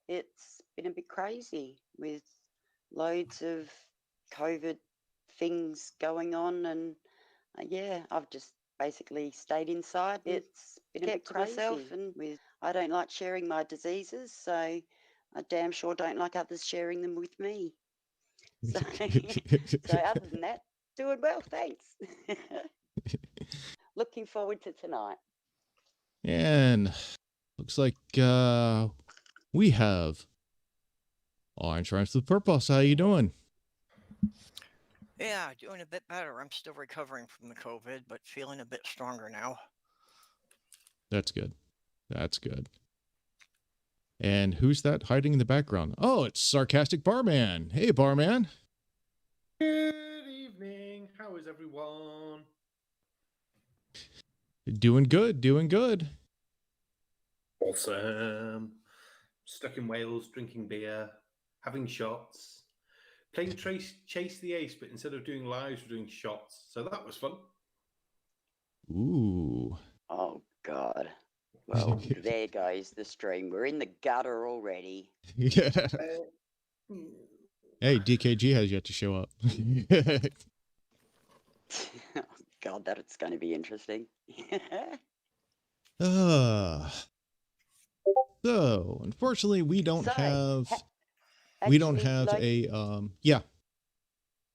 it's been a bit crazy with loads of COVID things going on, and yeah, I've just basically stayed inside. It's been a bit to myself, and I don't like sharing my diseases, so I damn sure don't like others sharing them with me. So, so other than that, doing well, thanks. Looking forward to tonight. And looks like we have Orange Rhymes with Purpose. How you doing? Yeah, doing a bit better. I'm still recovering from the COVID, but feeling a bit stronger now. That's good. That's good. And who's that hiding in the background? Oh, it's Sarcastic Barman. Hey, Barman. Good evening. How is everyone? Doing good, doing good. Awesome. Stuck in Wales, drinking beer, having shots, playing Chase the Ace, but instead of doing lives, we're doing shots. So that was fun. Ooh. Oh, God. Well, there goes the stream. We're in the gutter already. Yeah. Hey, DKG has yet to show up. Oh, God, that's going to be interesting. So, unfortunately, we don't have a yeah.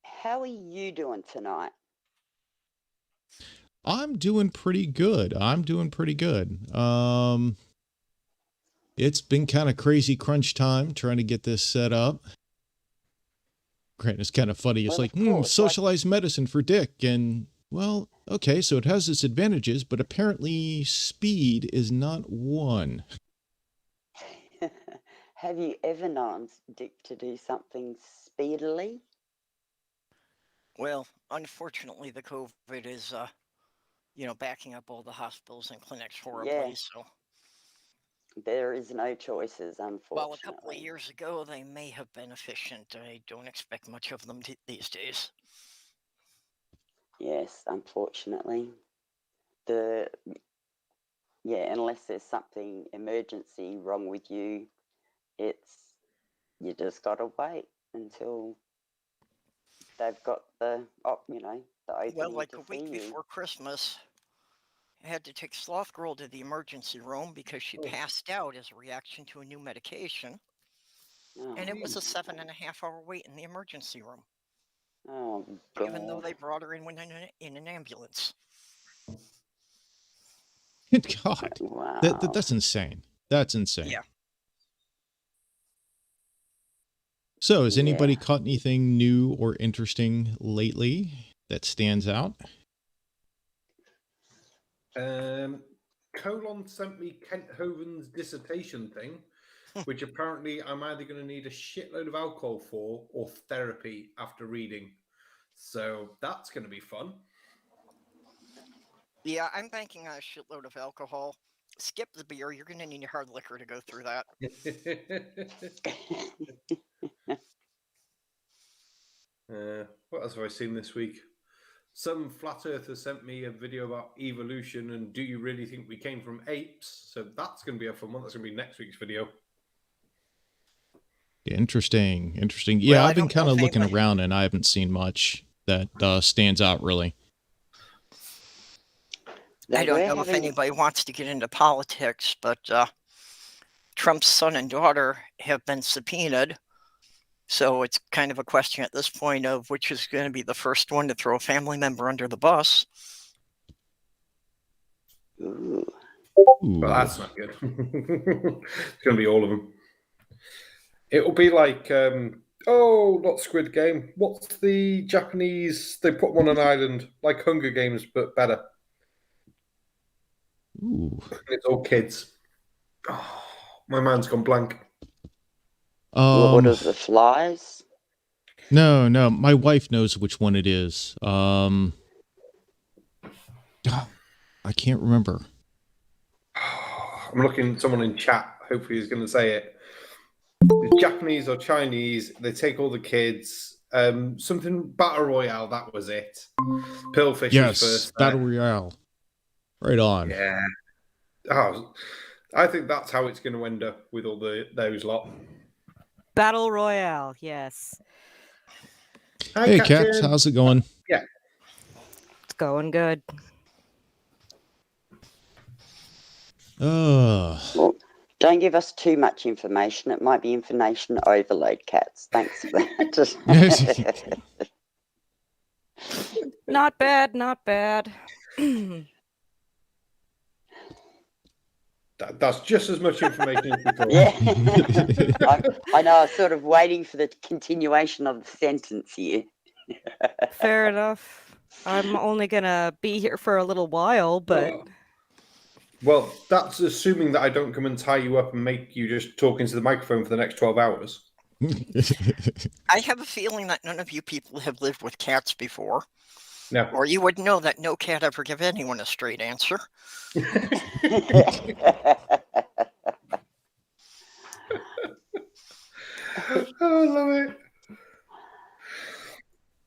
How are you doing tonight? I'm doing pretty good. It's been kind of crazy crunch time trying to get this set up. Grant, it's kind of funny. It's socialized medicine for Dick. And, well, okay, so it has its advantages, but apparently speed is not one. Have you ever known Dick to do something speedily? Well, unfortunately, the COVID is, backing up all the hospitals and clinics horribly. Yeah. So there is no choices, unfortunately. Well, a couple of years ago, they may have been efficient. I don't expect much of them these days. Yes, unfortunately. Unless there's something emergency wrong with you, you just got to wait until they've got the opening Well, like to a week before Christmas, I had to take Sloth Girl to the emergency room because she passed out as a reaction to a new medication. Oh, and it was a 7.5-hour wait in the emergency room. Oh, God. Even though they brought her in in an ambulance. God. Wow. That's insane. That's insane. Yeah. So, has anybody caught anything new or interesting lately that stands out? Colon sent me Kent Hoven's dissertation thing, which apparently I'm either going to need a shitload of alcohol for or therapy after reading. So that's going to be fun. Yeah, I'm banking on a shitload of alcohol. Skip the beer. You're going to need hard liquor to go through that. What else have I seen this week? Some flat earther sent me a video about evolution and do you really think we came from apes? So that's going to be a fun one. That's going to be next week's video. Interesting. Yeah, well, I've been kind of looking around and I haven't seen much that stands out really. I don't know if anybody wants to get into politics, but Trump's son and daughter have been subpoenaed. So it's kind of a question at this point of which is going to be the first one to throw a family member under the bus. Ooh. Well, that's not good. It's going to be all of them. It will be like, not Squid Game. What's the Japanese? They put them on an island, like Hunger Games, but better. Ooh. It's all kids. Oh, my mind's gone blank. Lord of the Flies? No. My wife knows which one it is. I can't remember. I'm looking at someone in chat. Hopefully he's going to say it. The Japanese or Chinese, they take all the kids. Something Battle Royale, that was it. Pillfish was first. Battle Royale. Right on. Yeah. Oh, I think that's how it's going to end up with all those lot. Battle Royale, yes. Hi, Hey, Captain. Cats, how's it going? Yeah. It's going good. Well, don't give us too much information. It might be information overload, Cats. Thanks for that. Not bad, not bad. That's just as much information as before. Yeah. I know, I was sort of waiting for the continuation of the sentence here. Fair enough. I'm only gonna be here for a little while, but Well, that's assuming that I don't come and tie you up and make you just talk into the microphone for the next 12 hours. I have a feeling that none of you people have lived with cats before. No. Or you would know that no cat ever give anyone a straight answer. Oh, I love it.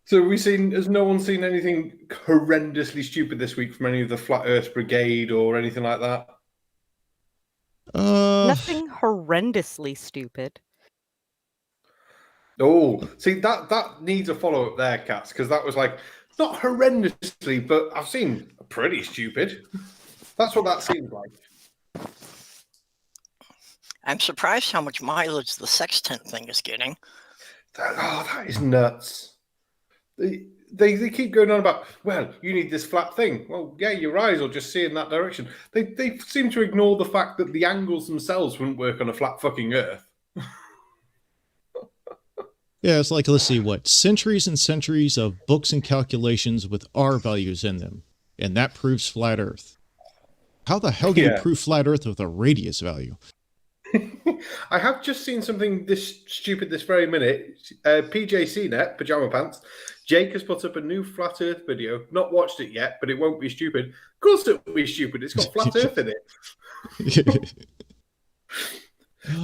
So has no one seen anything horrendously stupid this week from any of the Flat Earth Brigade or anything like that? nothing horrendously stupid. Oh, see, that needs a follow-up there, Cats, because that was like, not horrendously, but I've seen pretty stupid. That's what that seems like. I'm surprised how much mileage the sextant thing is getting. That is nuts. They keep going on about, well, you need this flat thing. Well, yeah, your eyes will just see in that direction. They seem to ignore the fact that the angles themselves wouldn't work on a flat fucking Earth. Yeah, it's like, let's see, what, centuries and centuries of books and calculations with R values in them, and that proves flat Earth. How the hell do you prove flat Earth with a radius value? I have just seen something this stupid this very minute. PJCnet, Pajama Pants, Jake has put up a new Flat Earth video. Not watched it yet, but it won't be stupid. Of course it will be stupid. It's got Flat Earth in it.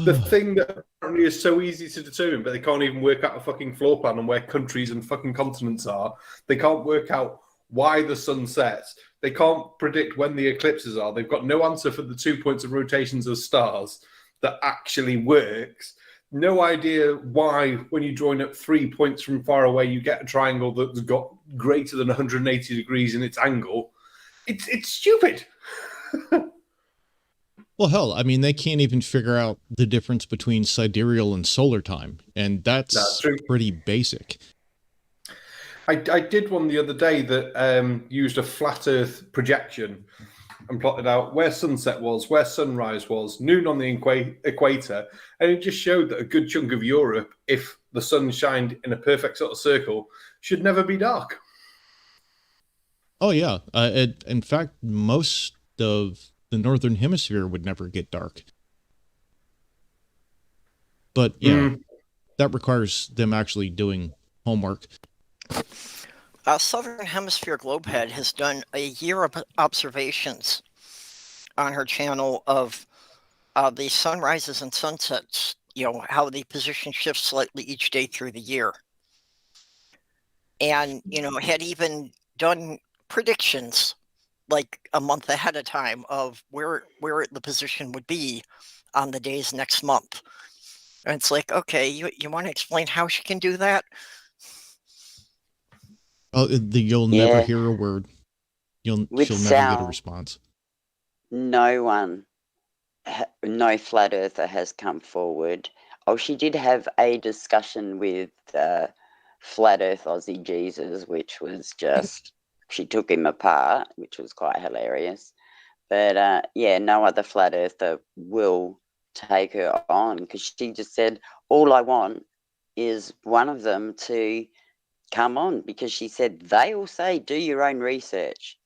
The thing that apparently is so easy to determine, but they can't even work out a fucking floor plan on where countries and fucking continents are. They can't work out why the sun sets. They can't predict when the eclipses are. They've got no answer for the 2 points of rotations of stars that actually works. No idea why, when you're drawing up 3 points from far away, you get a triangle that's got greater than 180 degrees in its angle. It's stupid. Well, hell, I mean, they can't even figure out the difference between sidereal and solar time, and that's pretty basic. I did one the other day that used a flat Earth projection and plotted out where sunset was, where sunrise was, noon on the equator, and it just showed that a good chunk of Europe, if the sun shined in a perfect sort of circle, should never be dark. Oh, yeah. In fact, most of the northern hemisphere would never get dark. But, yeah, that requires them actually doing homework. Southern Hemisphere Globehead has done a year of observations on her channel of the sunrises and sunsets, you know, how the position shifts slightly each day through the year. And, you know, had even done predictions like a month ahead of time of where the position would be on the days next month. And it's like, okay, you want to explain how she can do that? Oh, you'll never hear a word. She'll never get a response. No flat earther has come forward. Oh, she did have a discussion with Flat Earth Aussie Jesus, which was just, she took him apart, which was quite hilarious. But yeah, no other flat earther will take her on, because she just said, all I want is one of them to come on, because she said they all say do your own research,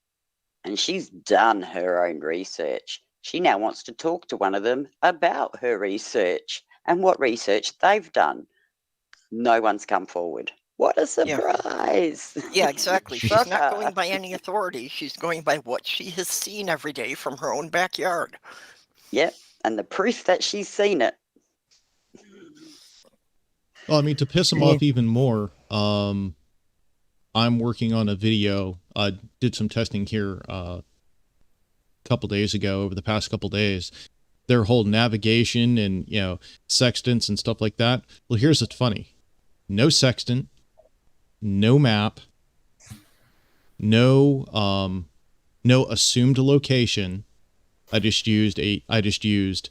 and she's done her own research. She now wants to talk to one of them about her research and what research they've done. No one's come forward. What a surprise. Yeah, exactly. She's not going by any authority. She's going by what she has seen every day from her own backyard. Yep, and the proof that she's seen it. Well, I mean, to piss them off even more, I'm working on a video. I did some testing here a couple days ago, over the past couple days, their whole navigation and, sextants and stuff like that. Well, here's what's funny. No sextant, no map, no assumed location. I just used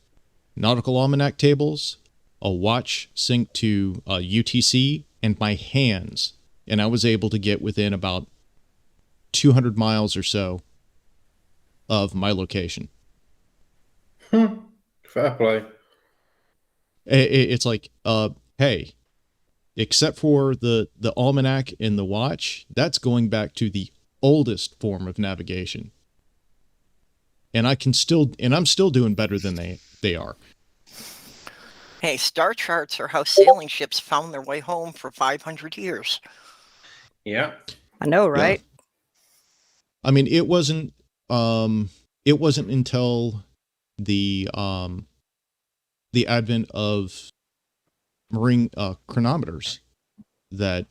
nautical almanac tables, a watch synced to UTC, and my hands, and I was able to get within about 200 miles or so of my location. Fair play. It's like, hey, except for the almanac and the watch, that's going back to the oldest form of navigation. And I'm still doing better than they are. Hey, star charts are how sailing ships found their way home for 500 years. Yeah. I know, right? Yeah. I mean, it wasn't until the advent of marine chronometers that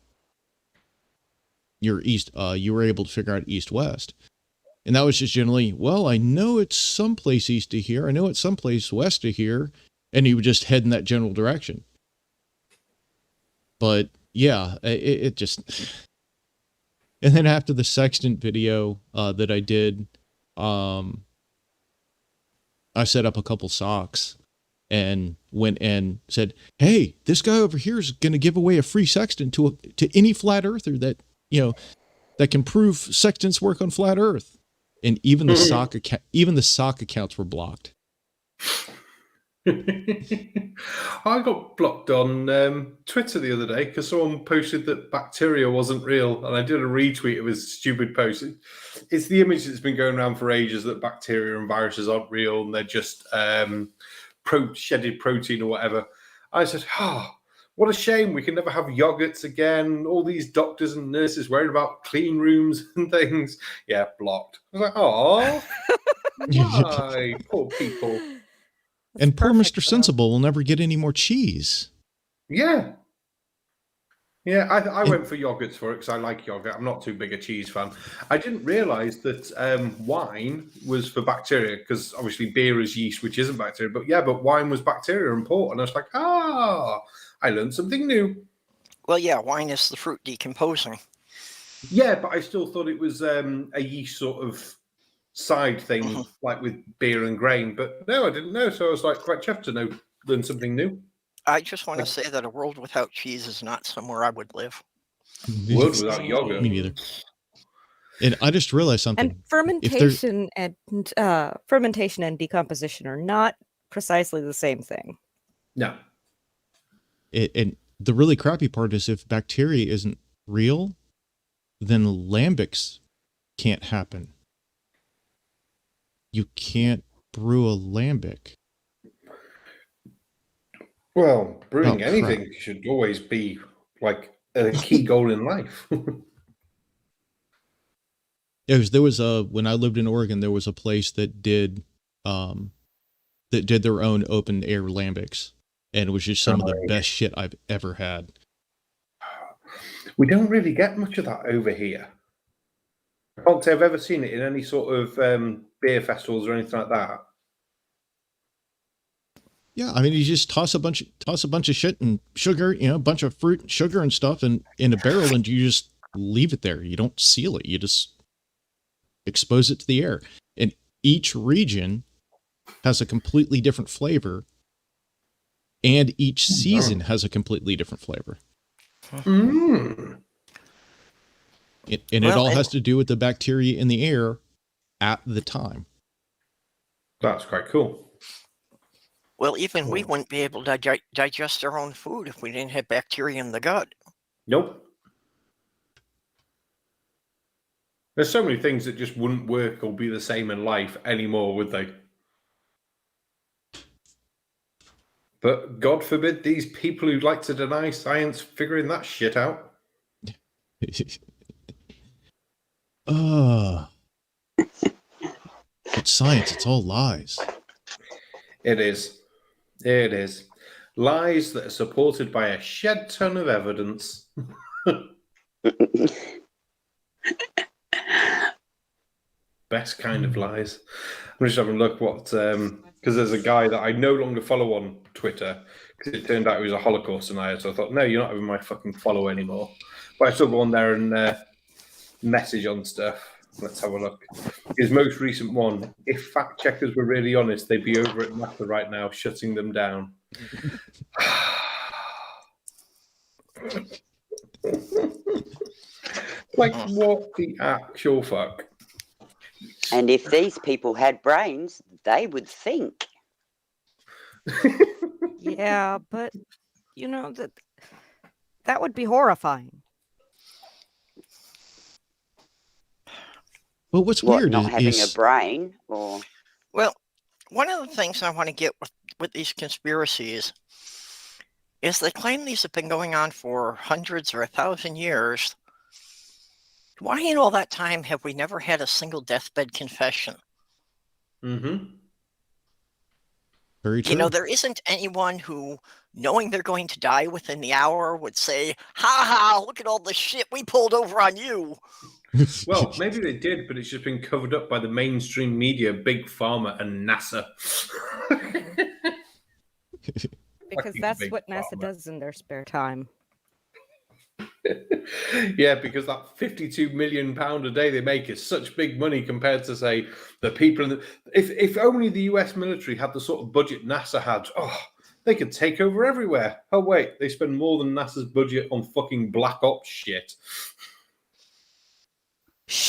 you were able to figure out east-west. And that was just generally, well, I know it's someplace east of here. I know it's someplace west of here. And you would just head in that general direction. But yeah, it just... And then after the sextant video that I did, I set up a couple socks and went and said, hey, this guy over here is going to give away a free sextant to any flat earther that, that can prove sextants work on flat earth. And even the sock accounts were blocked. I got blocked on Twitter the other day because someone posted that bacteria wasn't real, and I did a retweet of his stupid post. It's the image that's been going around for ages that bacteria and viruses aren't real and they're just shedded protein or whatever. I said, what a shame we can never have yogurts again. All these doctors and nurses worried about clean rooms and things. Yeah, blocked. I was like, oh, why? Poor people. And poor perfect, Mr. Sensible will never get any more cheese. Yeah. Yeah, I went for yogurts for it because I like yogurt. I'm not too big a cheese fan. I didn't realise that wine was for bacteria because obviously beer is yeast, which isn't bacteria. But wine was bacteria and port. And I was like, I learned something new. Well, yeah, wine is the fruit decomposing. Yeah, but I still thought it was a yeast sort of side thing, like with beer and grain. But no, I didn't know. So I was like quite chuffed to learn something new. I just want to say that a world without cheese is not somewhere I would live. World without yogurt. Me neither. And I just realized something. And fermentation and decomposition are not precisely the same thing. No. And the really crappy part is if bacteria isn't real, then lambics can't happen. You can't brew a lambic. Well, brewing anything should always be like a key goal in life. Yeah, there was when I lived in Oregon, there was a place that did their own open air lambics, and it was just some of the best shit I've ever had. We don't really get much of that over here. I can't say I've ever seen it in any sort of beer festivals or anything like that. Yeah, I mean, you just toss a bunch of shit and sugar, a bunch of fruit and sugar and stuff in a barrel, and you just leave it there. You don't seal it. You just expose it to the air. And each region has a completely different flavor, and each season has a completely different flavor. Mm. It all has to do with the bacteria in the air at the time. That's quite cool. Well, even we wouldn't be able to digest our own food if we didn't have bacteria in the gut. Nope. There's so many things that just wouldn't work or be the same in life anymore, would they? But God forbid these people who like to deny science figuring that shit out. It's science. It's all lies. It is. It is. Lies that are supported by a shed ton of evidence. best kind of lies. I'm just having a look what, because there's a guy that I no longer follow on Twitter because it turned out he was a Holocaust denier. So I thought, no, you're not having my fucking follow anymore. But I still go on there and message on stuff. Let's have a look. His most recent one, if fact checkers were really honest, they'd be over at NASA right now, shutting them down. Like, what the actual fuck? And if these people had brains, they would think. Yeah, but you know that would be horrifying. But what's What, weird not having a is brain, or Well, one of the things I want to get with these conspiracies is they claim these have been going on for hundreds or 1,000 years. Why in all that time have we never had a single deathbed confession? Mm-hmm. very true. You know, there isn't anyone who, knowing they're going to die within the hour, would say, ha ha, look at all the shit we pulled over on you. Well, maybe they did, but it's just been covered up by the mainstream media, Big Pharma, and NASA. Because Fucking that's big what NASA pharma. does in their spare time. Yeah, because that £52 million a day they make is such big money compared to, say, the people in the... If only the US military had the sort of budget NASA had, they could take over everywhere. Oh, wait, they spend more than NASA's budget on fucking black ops shit.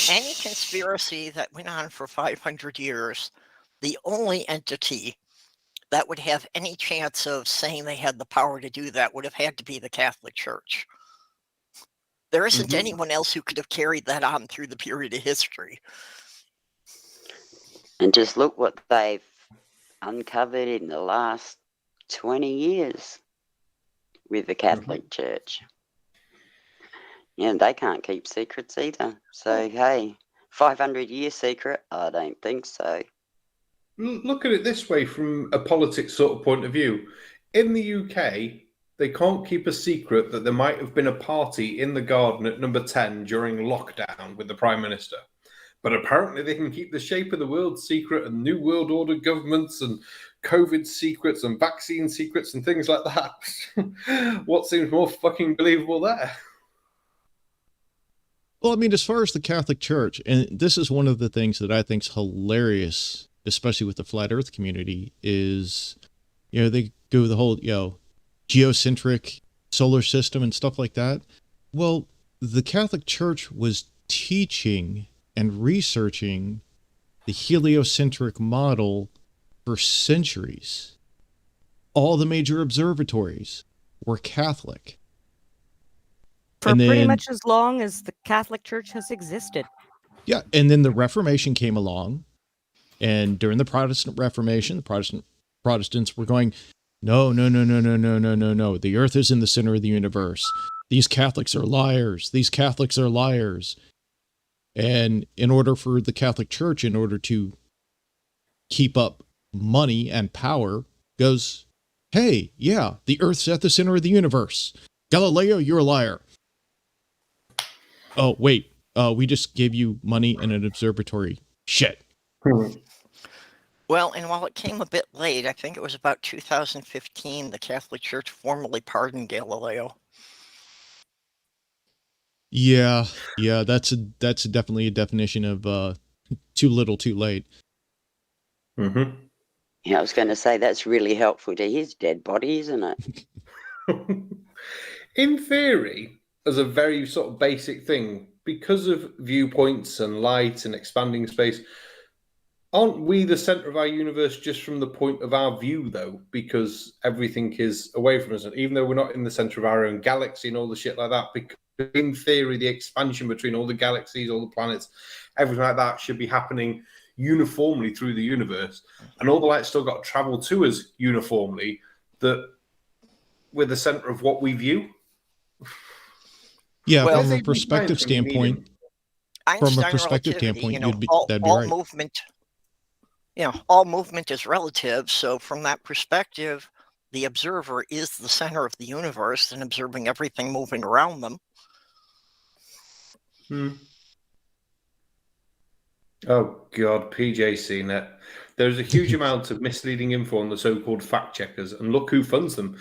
Any conspiracy that went on for 500 years, the only entity that would have any chance of saying they had the power to do that would have had to be the Catholic Church. There isn't Mhm. anyone else who could have carried that on through the period of history. and just look what they've uncovered in the last 20 years with the Catholic Church. Yeah, they can't keep secrets either. So, hey, 500-year secret? I don't think so. Look at it this way from a politics sort of point of view. In the UK, they can't keep a secret that there might have been a party in the garden at number 10 during lockdown with the Prime Minister. But apparently they can keep the shape of the world secret and New World Order governments and COVID secrets and vaccine secrets and things like that. What seems more fucking believable there? Well, I mean, as far as the Catholic Church, and this is one of the things that I think's hilarious, especially with the flat Earth community, is, they go the whole, geocentric solar system and stuff like that. Well, the Catholic Church was teaching and researching the heliocentric model for centuries. All the major observatories were Catholic. For And pretty then- much as long as the Catholic Church has existed. Yeah, and then the Reformation came along, and during the Protestant Reformation, the Protestants were going, no. The earth is in the center of the universe. These Catholics are liars. These Catholics are liars. And in order for the Catholic Church, in order to keep up money and power, goes, hey, yeah, the earth's at the center of the universe. Galileo, you're a liar. Oh, wait, we just gave you money and an observatory. Shit. Well, and while it came a bit late, I think it was about 2015, the Catholic Church formally pardoned Galileo. Yeah, that's definitely a definition of too little, too late. Mm-hmm. Yeah, I was going to say that's really helpful to his dead body, isn't it? In theory, as a very sort of basic thing, because of viewpoints and light and expanding space, aren't we the center of our universe just from the point of our view, though? Because everything is away from us, and even though we're not in the center of our own galaxy and all the shit like that, because in theory, the expansion between all the galaxies, all the planets, everything like that should be happening uniformly through the universe, and all the light's still got to travel to us uniformly, that we're the center of what we view. Yeah, Well, from they a perspective find something standpoint, Einstein perspective relativity, standpoint, that'd be all right. movement, all movement is relative. So from that perspective, the observer is the center of the universe and observing everything moving around them. Oh God, PJCnet. There's a huge amount of misleading info on the so-called fact checkers, and look who funds them.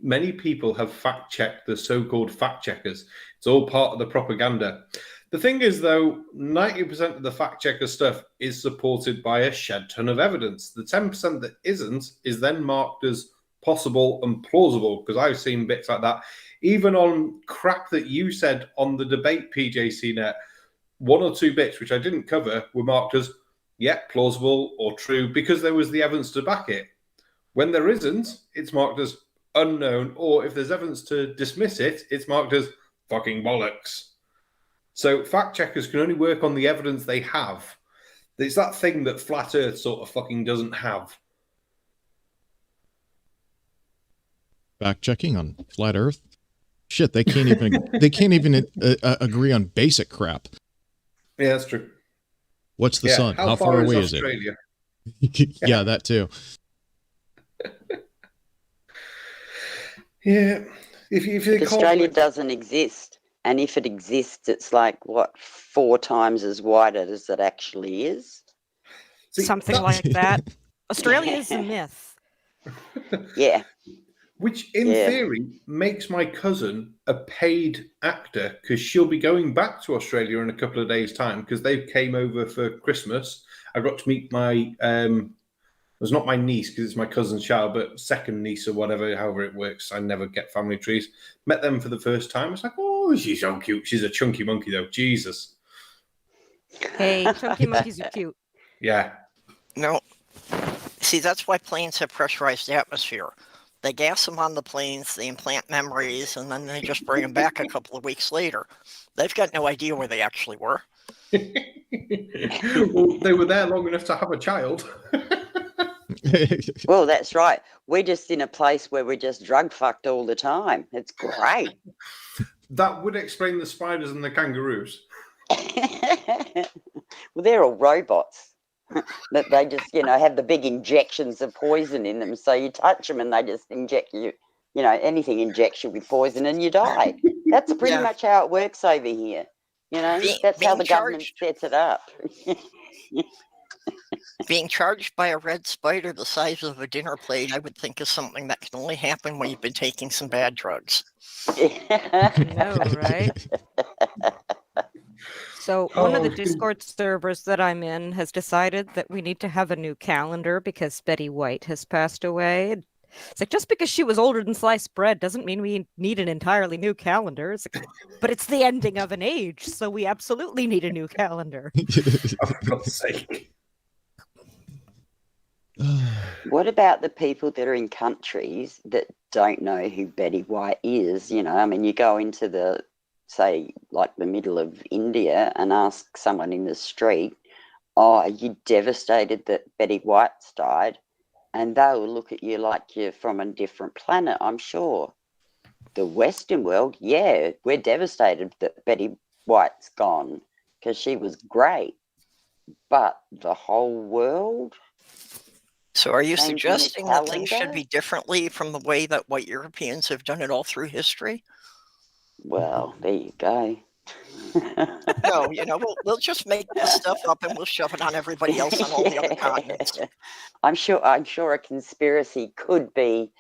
Many people have fact-checked the so-called fact checkers. It's all part of the propaganda. The thing is, though, 90% of the fact checker stuff is supported by a shed ton of evidence. The 10% that isn't is then marked as possible and plausible, because I've seen bits like that. Even on crap that you said on the debate, PJCnet, 1 or 2 bits, which I didn't cover, were marked as, yeah, plausible or true, because there was the evidence to back it. When there isn't, it's marked as unknown, or if there's evidence to dismiss it, it's marked as fucking bollocks. So fact checkers can only work on the evidence they have. It's that thing that Flat Earth sort of fucking doesn't have. Fact checking on Flat Earth? Shit, they can't even agree on basic crap. Yeah, that's true. What's the sun? How far away is Australia? it? Yeah, that too. Yeah. If Australia doesn't exist. And if it exists, it's like, what, 4 times as wide as it actually is? Something like that. Australia is a myth. Yeah. Which, in theory, makes my cousin a paid actor, because she'll be going back to Australia in a couple of days' time, because they came over for Christmas. I got to meet my, it was not my niece, because it's my cousin's child, but second niece or whatever, however it works. I never get family trees. Met them for the first time. It's like, oh, she's so cute. She's a chunky monkey, though. Jesus. Hey, chunky monkeys are cute. Yeah. No. See, that's why planes have pressurized atmosphere. They gas them on the planes, they implant memories, and then they just bring them back a couple of weeks later. They've got no idea where they actually were. Well, they were there long enough to have a child. Well, that's right. We're just in a place where we're just drug fucked all the time. It's great. That would explain the spiders and the kangaroos. Well, they're all robots. That they just, have the big injections of poison in them. So you touch them and they just inject you, anything injects you with poison and you die. That's pretty much how it works over here. That's how the government sets it up. Being charged by a red spider the size of a dinner plate, I would think is something that can only happen when you've been taking some bad drugs. No, right? So one of the Discord servers that I'm in has decided that we need to have a new calendar because Betty White has passed away. It's like, just because she was older than sliced bread doesn't mean we need an entirely new calendar. It's like, but it's the ending of an age, so we absolutely need a new calendar. Oh, for God's sake. What about the people that are in countries that don't know who Betty White is? You go into the, say, like the middle of India and ask someone in the street, oh, are you devastated that Betty White's died? And they'll look at you like you're from a different planet, I'm sure. The Western world, yeah, we're devastated that Betty White's gone because she was great. But the whole world? So are you Changing the suggesting that things should calendar? be differently from the way that white Europeans have done it all through history? Well, there you go. No, we'll just make this stuff up and we'll shove it on everybody else on all the other continents. I'm sure a conspiracy could be,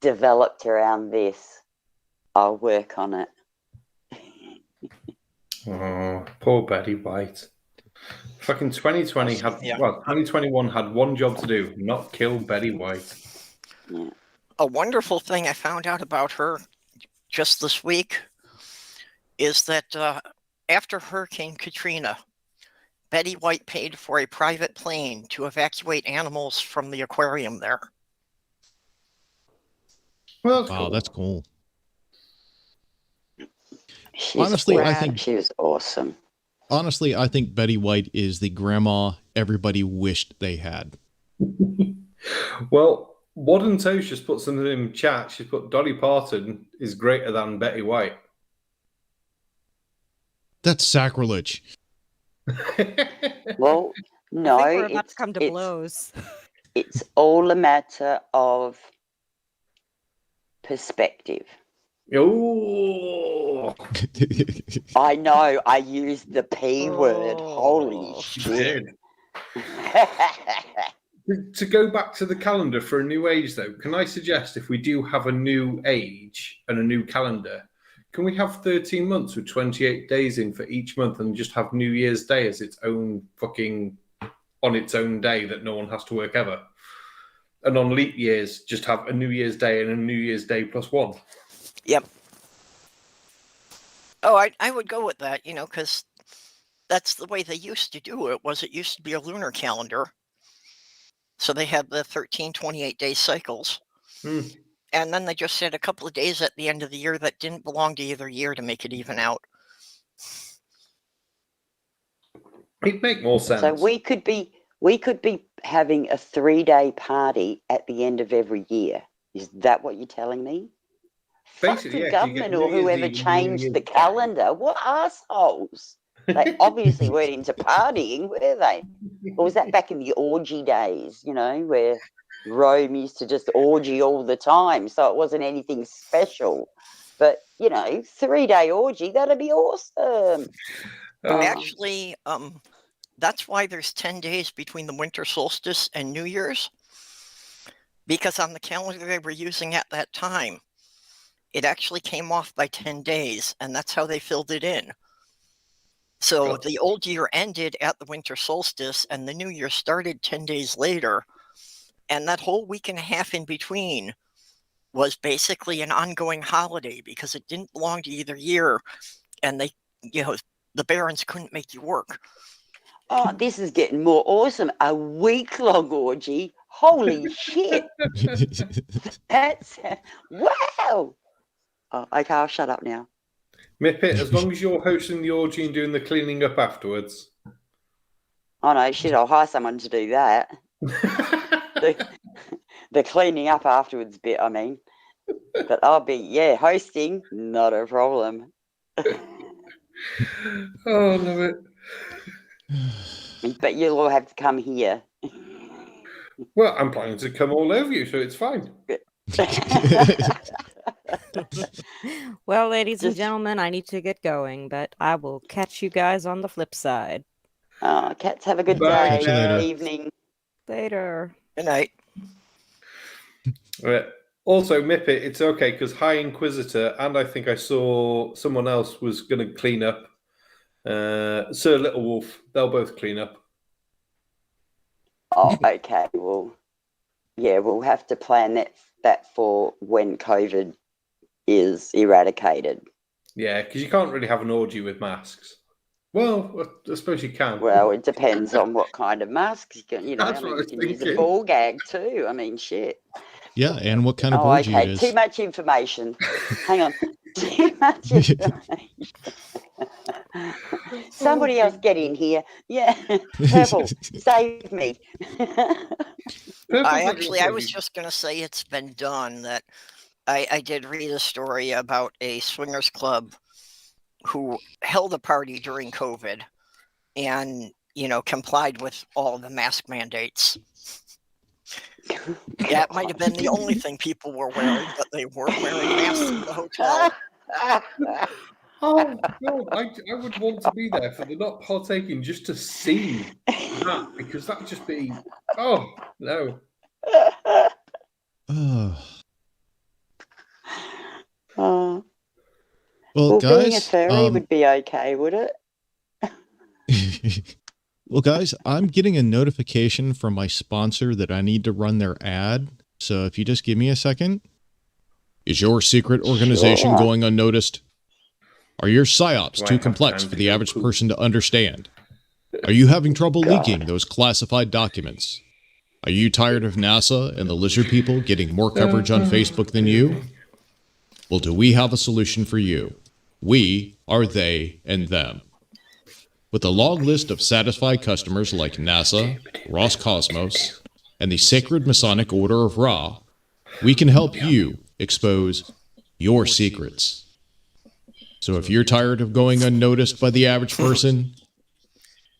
developed around this. I'll work on it. Oh, poor Betty White. Fucking 2020 2021 had one job to do, not kill Betty White. Yeah. A wonderful thing I found out about her just this week is that after Hurricane Katrina, Betty White paid for a private plane to evacuate animals from the aquarium there. Well, Wow, that's cool. Honestly, I think she was awesome. Honestly, I think Betty White is the grandma everybody wished they had. Well, Wadden Toast just put something in chat. She put Dolly Parton is greater than Betty White. That's sacrilege. Well, no, I think we're about to come to blows. It's all a matter of perspective. Oh, Oh, I know, I used the P word. Holy Oh. shit. to go back to the calendar for a new age, though, can I suggest if we do have a new age and a new calendar, can we have 13 months with 28 days in for each month and just have New Year's Day as its own fucking on its own day that no one has to work ever? And on leap years, just have a New Year's Day and a New Year's Day plus one. Yep. Oh, I would go with that, because that's the way they used to do it. It used to be a lunar calendar. So they had the 13, 28-day cycles. And then they just had a couple of days at the end of the year that didn't belong to either year to make it even out. It'd make more sense. So we could be having a 3-day party at the end of every year. Is that what you're telling me? Basically, Fuck the yeah, 'cause you government get or New Year's whoever Eve, New changed Year's the Day. calendar. What assholes? They obviously weren't into partying, were they? Or was that back in the orgy days, where Rome used to just orgy all the time, so it wasn't anything special. But, 3-day orgy, that'd be awesome. Actually, that's why there's 10 days between the winter solstice and New Year's. Because on the calendar they were using at that time, it actually came off by 10 days, and that's how they filled it in. So the old year ended at the winter solstice, and the new year started 10 days later. And that whole week and a half in between was basically an ongoing holiday because it didn't belong to either year. And they, the barons couldn't make you work. Oh, this is getting more awesome. A week-long orgy. Holy shit. That's, wow. Oh, okay, I'll shut up now. Mippet, as long as you're hosting the orgy and doing the cleaning up afterwards. Oh, no, shit, I'll hire someone to do that. The cleaning up afterwards bit, I mean. But I'll be, hosting, not a problem. Oh, love it. But you'll all have to come here. Well, I'm planning to come all over you, so it's fine. Well, ladies and gentlemen, I need to get going, but I will catch you guys on the flip side. Cats, have a good Bye, day, later. evening. Later. Good night. Right. Also, Mippet, it's okay because High Inquisitor and I think I saw someone else was going to clean up. Sir Little Wolf, they'll both clean up. Oh, okay. Well, yeah, we'll have to plan that for when COVID is eradicated. Yeah, because you can't really have an orgy with masks. Well, I suppose you can. Well, it depends on what kind of masks you can. That's I mean, what I you was can use a thinking. ball gag too. I mean, shit. Yeah, and what kind of Oh, orgy it okay. is. Too much information. Hang on. Too much information. Somebody else get in here. Yeah. Purple, save me. I was just going to say it's been done that I did read a story about a swingers club who held a party during COVID and, complied with all the mask mandates. Yeah, it might have been the only thing people were wearing, but they were wearing masks in the hotel. Oh, God, I would want to be there for the not partaking just to see that, because that would just be, oh, no. Well, Well, guys, being a furry would be okay, would it? well, guys, I'm getting a notification from my sponsor that I need to run their ad. So if you just give me a second. Is your secret organization Sure. going unnoticed? Are your psyops Do I too have complex time for to the go average poop? person to understand? Are you having trouble God. leaking those classified documents? Are you tired of NASA and the lizard people getting more coverage on Facebook than you? Well, do we have a solution for you? We are they and them. With a long list of satisfied customers like NASA, Roscosmos, and the Sacred Masonic Order of Ra, we can help you expose your secrets. So if you're tired of going unnoticed by the average person,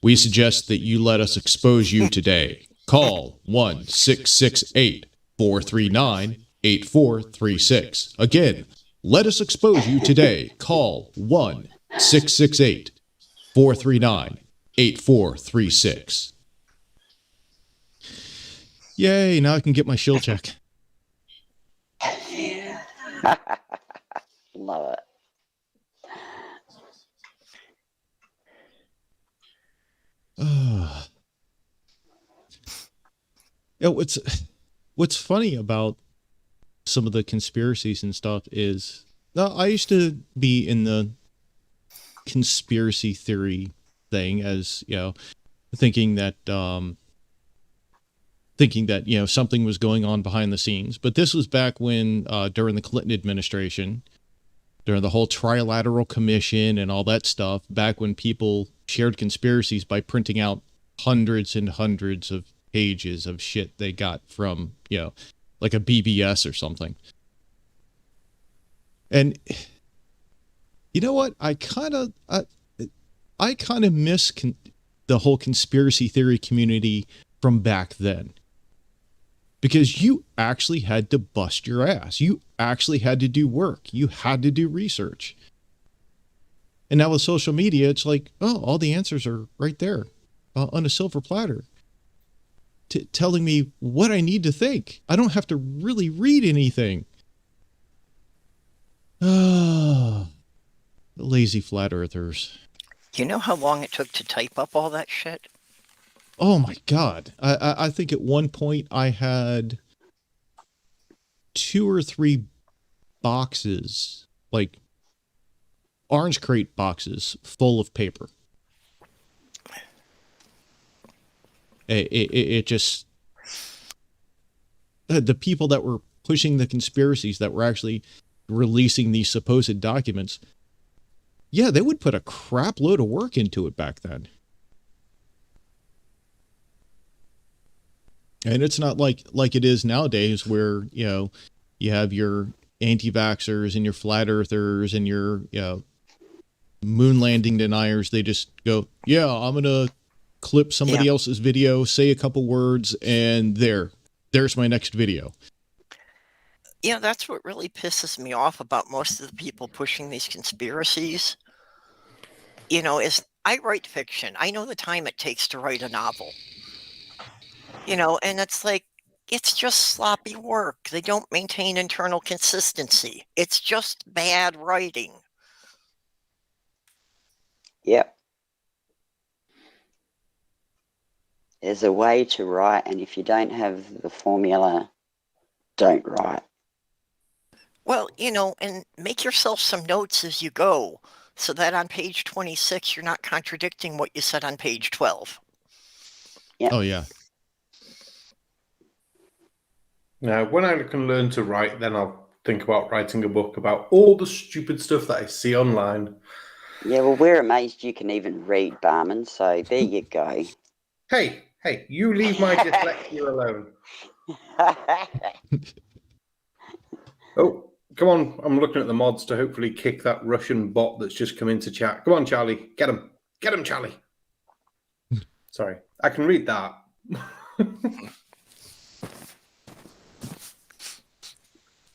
we suggest that you let us expose you today. Call 1-668-439-8436. Again, Let us expose you today. Call 1-668-439-8436. Yay, now I can get my shill check. Love it. What's funny about some of the conspiracies and stuff is, I used to be in the conspiracy theory thing, as thinking that something was going on behind the scenes. But this was back when during the Clinton administration, during the whole Trilateral Commission and all that stuff, back when people shared conspiracies by printing out hundreds and hundreds of pages of shit they got from, like a BBS or something. And you know what? I kind of miss the whole conspiracy theory community from back then. Because you actually had to bust your ass. You actually had to do work. You had to do research. And now with social media, it's like, oh, all the answers are right there on a silver platter, telling me what I need to think. I don't have to really read anything. Ah, the lazy flat earthers. You know how long it took to type up all that shit? Oh my God. I think at one point I had 2 or 3 boxes, like orange crate boxes full of paper. It just, the people that were pushing the conspiracies, that were actually releasing these supposed documents, yeah, they would put a crap load of work into it back then. And it's not like it is nowadays, where, you have your anti-vaxxers and your flat earthers and your, moon landing deniers. They just go, yeah, I'm going to clip somebody else's video, say a couple words, and there's my next video. Yeah, that's what really pisses me off about most of the people pushing these conspiracies. Is I write fiction. I know the time it takes to write a novel. And it's like, it's just sloppy work. They don't maintain internal consistency. It's just bad writing. Yep. There's a way to write, and if you don't have the formula, don't write. Well, and make yourself some notes as you go, so that on page 26, you're not contradicting what you said on page 12. Yep. Oh, yeah. Now, when I can learn to write, then I'll think about writing a book about all the stupid stuff that I see online. Yeah, well, we're amazed you can even read, Barman, so there you go. Hey, you leave my dyslexia alone. Oh, come on. I'm looking at the mods to hopefully kick that Russian bot that's just come into chat. Come on, Charlie. Get him. Get him, Charlie. Sorry. I can read that.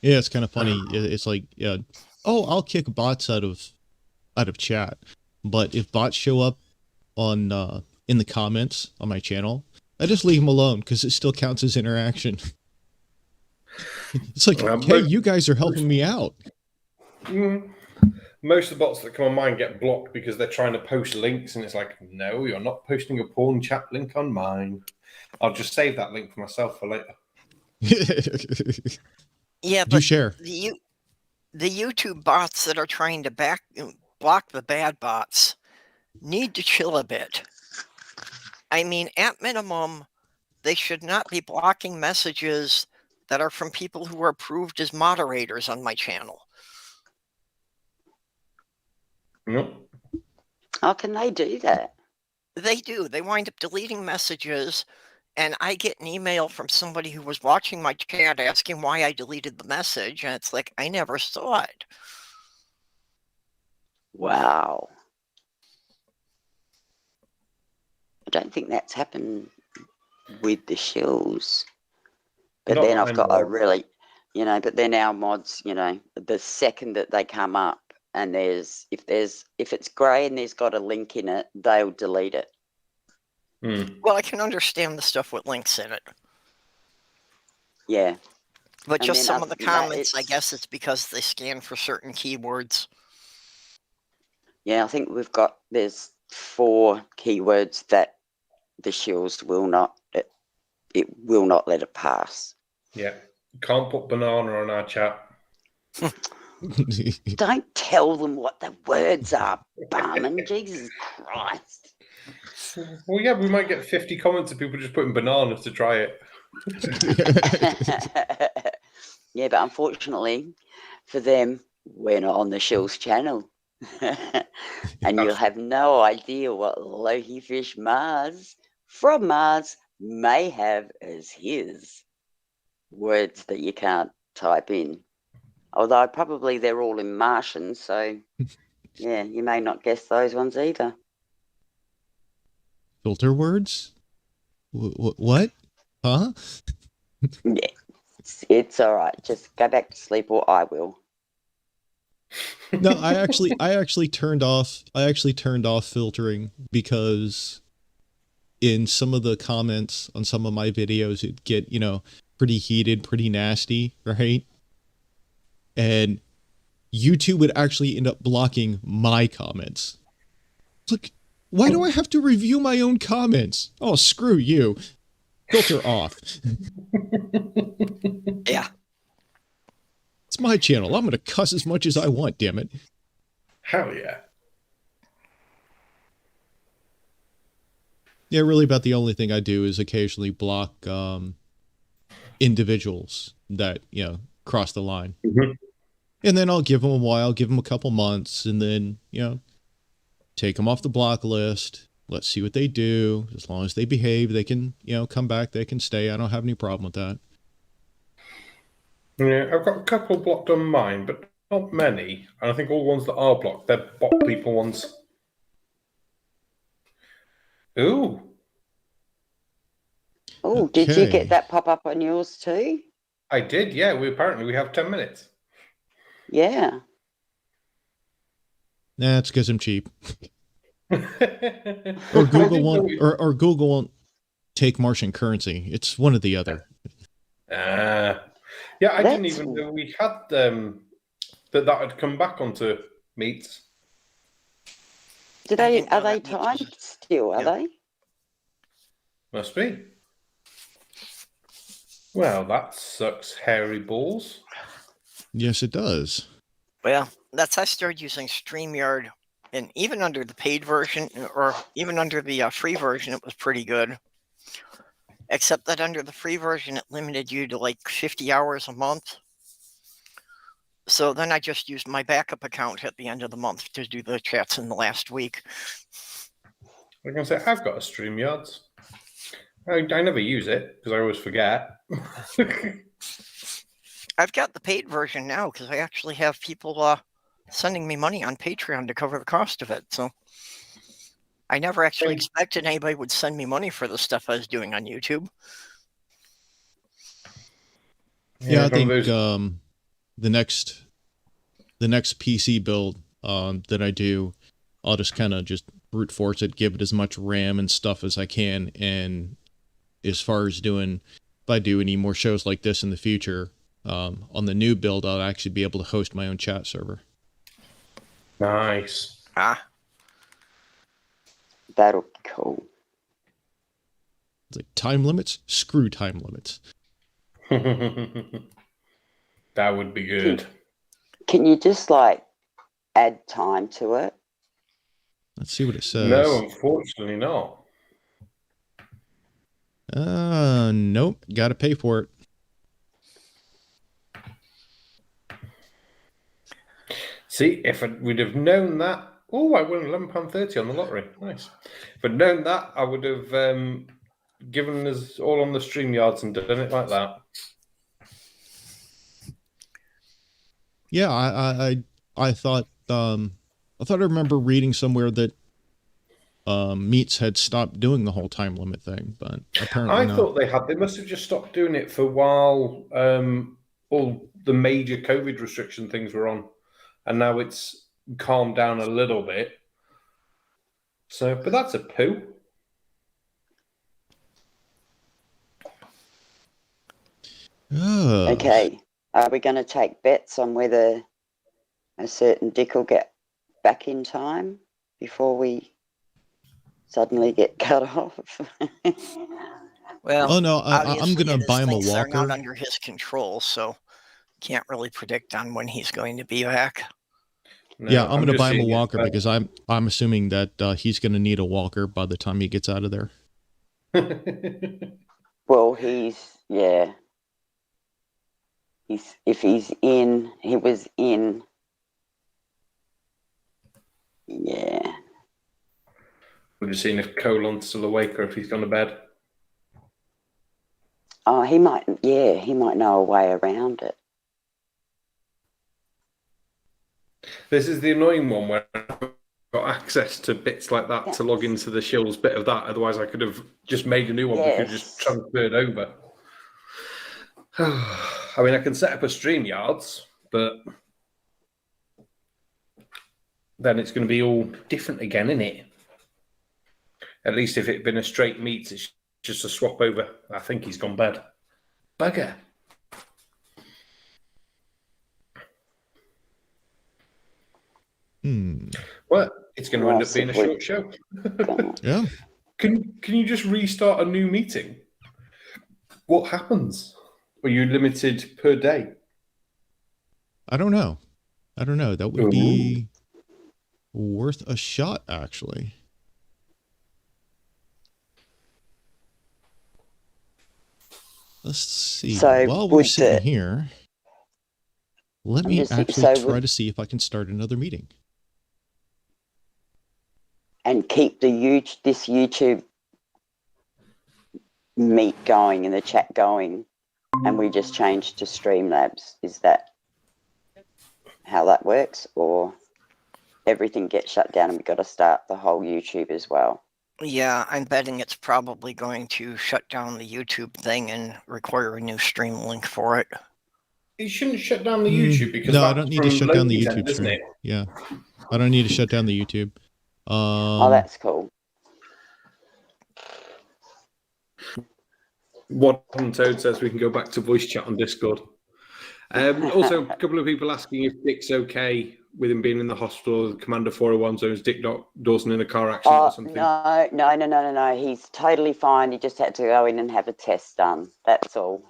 Yeah, it's kind of funny. It's like, I'll kick bots out of chat, but if bots show up on in the comments on my channel, I just leave them alone because it still counts as interaction. It's like, hey, you guys are helping me out. Most of the bots that come on mine get blocked because they're trying to post links, and it's like, no, you're not posting a porn chat link on mine. I'll just save that link for myself for later. Yeah, Do but share. the YouTube bots that are trying to block the bad bots need to chill a bit. I mean, at minimum, they should not be blocking messages that are from people who are approved as moderators on my channel. Nope. How can they do that? They do. They wind up deleting messages, and I get an email from somebody who was watching my chat asking why I deleted the message, and it's like, I never saw it. Wow. I don't think that's happened with the Shills. But Not then that I've I got know a of. really, you know, but then our mods, you know, the second that they come up and if it's grey and there's got a link in it, they'll delete it. Well, I can understand the stuff with links in it. Yeah. But And just then some of other the than that, comments, I guess it's because they scan for certain keywords. Yeah, I think there's 4 keywords that the Shills will not, it will not let it pass. Yeah. Can't put banana on our chat. Don't tell them what the words are, Barman. Jesus Christ. Well, yeah, we might get 50 comments of people just putting banana to try it. Yeah, but unfortunately for them, we're not on the Shills channel. And you'll have no idea what Lohi Fish Mars from Mars may have as his words that you can't type in. Although probably they're all in Martian, so yeah, you may not guess those ones either. Filter words? What? Huh? Yeah, it's all right. Just go back to sleep, or I will. No, I actually turned off filtering because in some of the comments on some of my videos it'd get, you know, pretty heated, pretty nasty, right? And YouTube would actually end up blocking my comments. Look, why do I have to review my own comments? Oh, screw you. Filter off. Yeah. It's my channel. I'm going to cuss as much as I want, damn it. Hell yeah. Yeah, really about the only thing I do is occasionally block individuals that, you know, cross the line. Mm-hmm. And then I'll give them a while, give them a couple months, and then, you know, take them off the block list. Let's see what they do. As long as they behave, they can, you know, come back, they can stay. I don't have any problem with that. Yeah, I've got a couple blocked on mine, but not many. And I think all the ones that are blocked, they're bot people ones. Ooh. Oh, did you Okay. get that pop up on yours too? I did, yeah. We have 10 minutes. Yeah. Nah, it's because I'm cheap. Or Google won't take Martian currency. It's one or the other. Yeah, I didn't even know we had that had come back onto meats. Are they timed still? Are they? Must be. Well, that sucks, hairy balls. Yes, it does. Well, I started using StreamYard, and even under the paid version, or even under the free version, it was pretty good. Except that under the free version, it limited you to like 50 hours a month. So then I just used my backup account at the end of the month to do the chats in the last week. I can say I've got a StreamYard. I never use it because I always forget. I've got the paid version now because I actually have people sending me money on Patreon to cover the cost of it. So I never actually expected anybody would send me money for the stuff I was doing on YouTube. Yeah, I think the next PC build that I do, I'll just kind of brute force it, give it as much RAM and stuff as I can. And as far as if I do any more shows like this in the future, on the new build, I'll actually be able to host my own chat server. Nice. That'll be cool. It's like time limits? Screw time limits. That would be good. Can you just like add time to it? Let's see what it says. No, unfortunately not. Nope. Got to pay for it. See, if we'd have known that. Oh, I won £11.30 on the lottery. Nice. If I'd known that, I would have given us all on the StreamYards and done it like that. Yeah, I thought I remember reading somewhere that Meats had stopped doing the whole time limit thing, but apparently I not. thought they had. They must have just stopped doing it for a while all the major COVID restriction things were on, and now it's calmed down a little bit. So, but that's a poo. Okay. Are we going to take bets on whether a certain dick will get back in time before we suddenly get cut off? Well, Oh no, I'm obviously gonna it is buy him a things that are not walker. under his control, so can't really predict on when he's going to be back. No, Yeah, I'm gonna just buy him a seeing it, walker but- because I'm assuming that he's gonna need a walker by the time he gets out of there. Well, he was in. Yeah. We're just seeing if Colon's still awake or if he's gone to bed. Oh, he might know a way around it. This is the annoying one where I've got access to bits like that to log into the Shills bit of that. Otherwise, I could have just made a new one. We could just transfer it over. I mean, I can set up a StreamYards, but then it's going to be all different again, isn't it? At least if it'd been a straight meet, it's just a swap over. I think he's gone bed. Bugger. Well, it's going to end up being a short show. Yeah. Can you just restart a new meeting? What happens? Are you limited per day? I don't know. That would be worth a shot, actually. Let's see. So while we're sitting here, let me just actually thinking, try to see if I can start another meeting. And keep this YouTube meet going and the chat going, and we just change to Streamlabs. Is that how that works, or everything gets shut down and we've got to start the whole YouTube as well? Yeah, I'm betting it's probably going to shut down the YouTube thing and require a new stream link for it. You shouldn't shut down the YouTube because no, I that's don't need to from shut down the Loki's YouTube end, isn't stream. it? Yeah, I don't need to shut down the YouTube. Oh, that's cool. What Toad says we can go back to voice chat on Discord. Also, a couple of people asking if Dick's okay with him being in the hospital. Commander 401 zones Dick Dawson in a car accident or something. No. He's totally fine. He just had to go in and have a test done. That's all.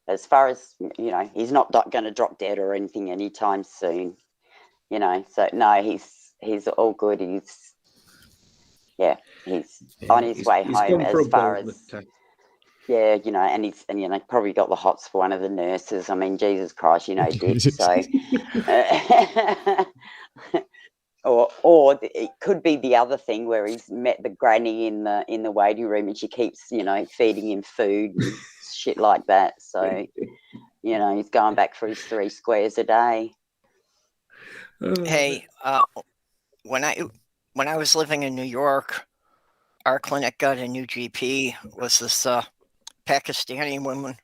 As far as, he's not going to drop dead or anything anytime soon. So no, he's all good. He's on his way home as far as. Yeah, and he's probably got the hots for one of the nurses. I mean, Jesus Christ, Dick. So, or it could be the other thing where he's met the granny in the waiting room and she keeps feeding him food and shit like that. So, he's going back for his 3 squares a day. Hey, when I was living in New York, our clinic got a new GP. Was this Pakistani woman?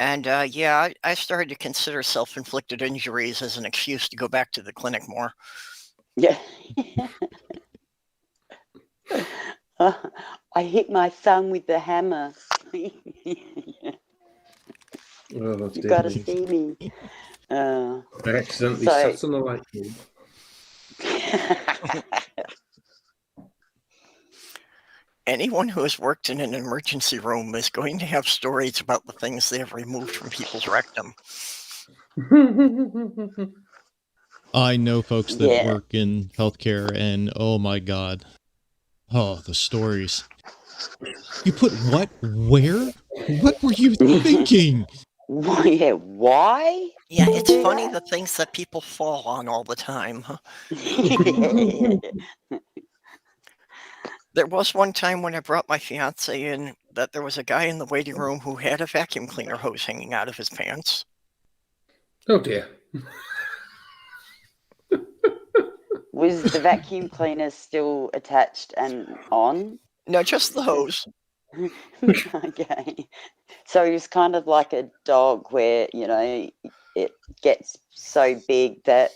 And I started to consider self-inflicted injuries as an excuse to go back to the clinic more. Yeah. I hit my thumb with the hammer. You've got to see me. I accidentally sat on the light bulb. Anyone who has worked in an emergency room is going to have stories about the things they have removed from people's rectum. I know folks that work in healthcare, and oh my God. Oh, the stories. You put what? Where? What were you thinking? Yeah, why? Yeah, it's funny the things that people fall on all the time. Huh? There was one time when I brought my fiance in that there was a guy in the waiting room who had a vacuum cleaner hose hanging out of his pants. Oh dear. Was the vacuum cleaner still attached and on? No, just the hose. Okay. So he was kind of like a dog where, you know, it gets so big that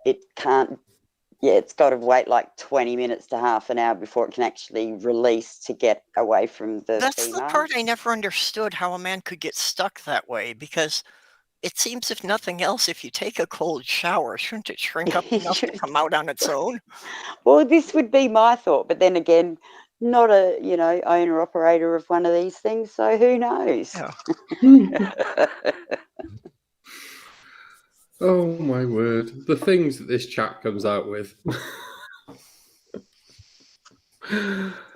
it can't, it's got to wait like 20 minutes to half an hour before it can actually release to get away from the That's the female. part I never understood, how a man could get stuck that way, because it seems, if nothing else, if you take a cold shower, shouldn't it shrink up enough to come out on its own? Well, this would be my thought, but then again, not a, you know, owner operator of one of these things, so who knows? Yeah. Oh my word. The things that this chat comes out with.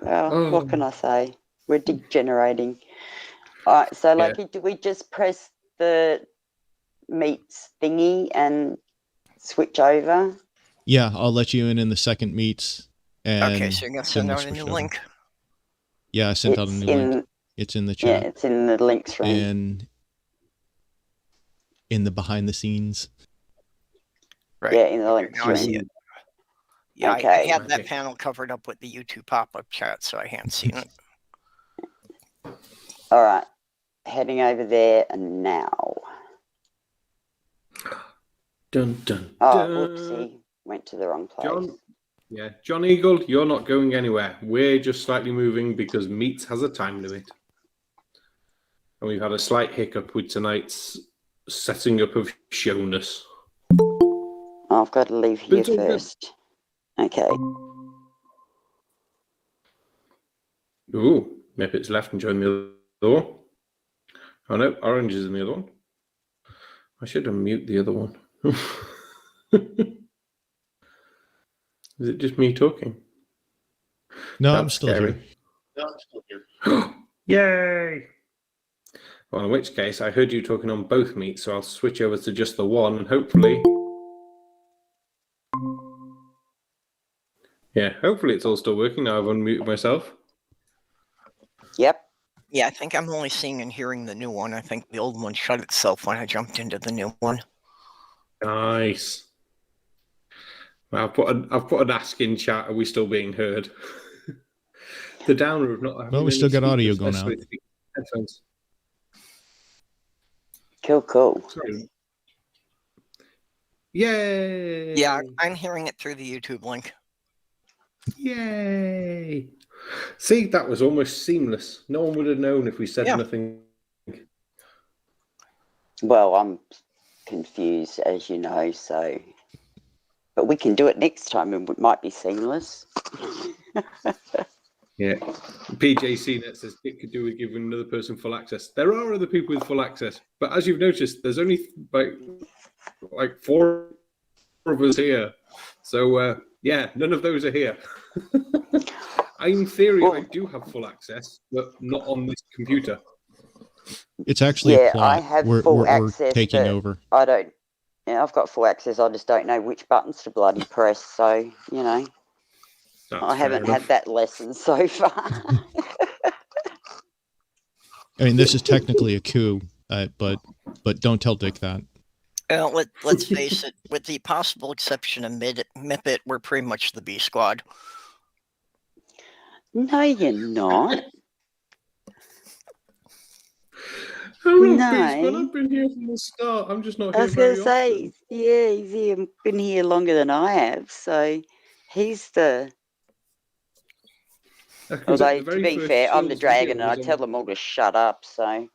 Well, what can I say? We're degenerating. All right, so Lucky, do we just press the meets thingy and switch over? Yeah, I'll let you in the second meets. And Okay, so you're going to then send we'll out a switch new over. link? Yeah, I sent out a new link. It's in the Yeah, chat. it's in the links room. And in the behind the scenes. Right. Yeah, in the links Now I see room. it. Yeah, Okay. I had that panel covered up with the YouTube pop-up chat, so I hadn't seen it. All right, heading over there and now. Dun, dun, Oh, dun. whoopsie, went to the wrong place. John Eagle, you're not going anywhere. We're just slightly moving because Meets has a time limit. And we've had a slight hiccup with tonight's setting up of showness. Oh, I've got to leave here first. Okay. Ooh, Muppet's left and joined the other one. Oh no, Orange is in the other one. I should unmute the other one. Is it just me talking? No, That's I'm still scary. here. Yay! Well, in which case, I heard you talking on both meets, so I'll switch over to just the one, and hopefully... Yeah, hopefully it's all still working now. I've unmuted myself. Yep. Yeah, I think I'm only seeing and hearing the new one. I think the old one shut itself when I jumped into the new one. Nice. Well, I've put an ask in chat. Are we still being heard? The downer of not having. Well, we still got audio speakers, going out. Headphones. Cool. Sorry. Yay! Yeah, I'm hearing it through the YouTube link. Yay! See, that was almost seamless. No one would have known if we said nothing. Well, I'm confused, as you know, so... But we can do it next time and it might be seamless. Yeah. PJCnet says it could do with giving another person full access. There are other people with full access, but as you've noticed, there's only like 4 of us here. So, yeah, none of those are here. In theory, I do have full access, but not on this computer. It's actually a plot. I have we're access, taking but over. I don't. Yeah, I've got full access. I just don't know which buttons to bloody press. So, you know, I haven't had that lesson so far. I mean, this is technically a coup, but don't tell Dick that. Let's face it, with the possible exception of Mippet, we're pretty much the B squad. No, you're not. Hello, Beastman. I've been here from the start. I'm just not here very often. I was going to say, yeah, he's been here longer than I have, so he's the... Although, to be fair, I'm the dragon and I tell them all to shut up, so...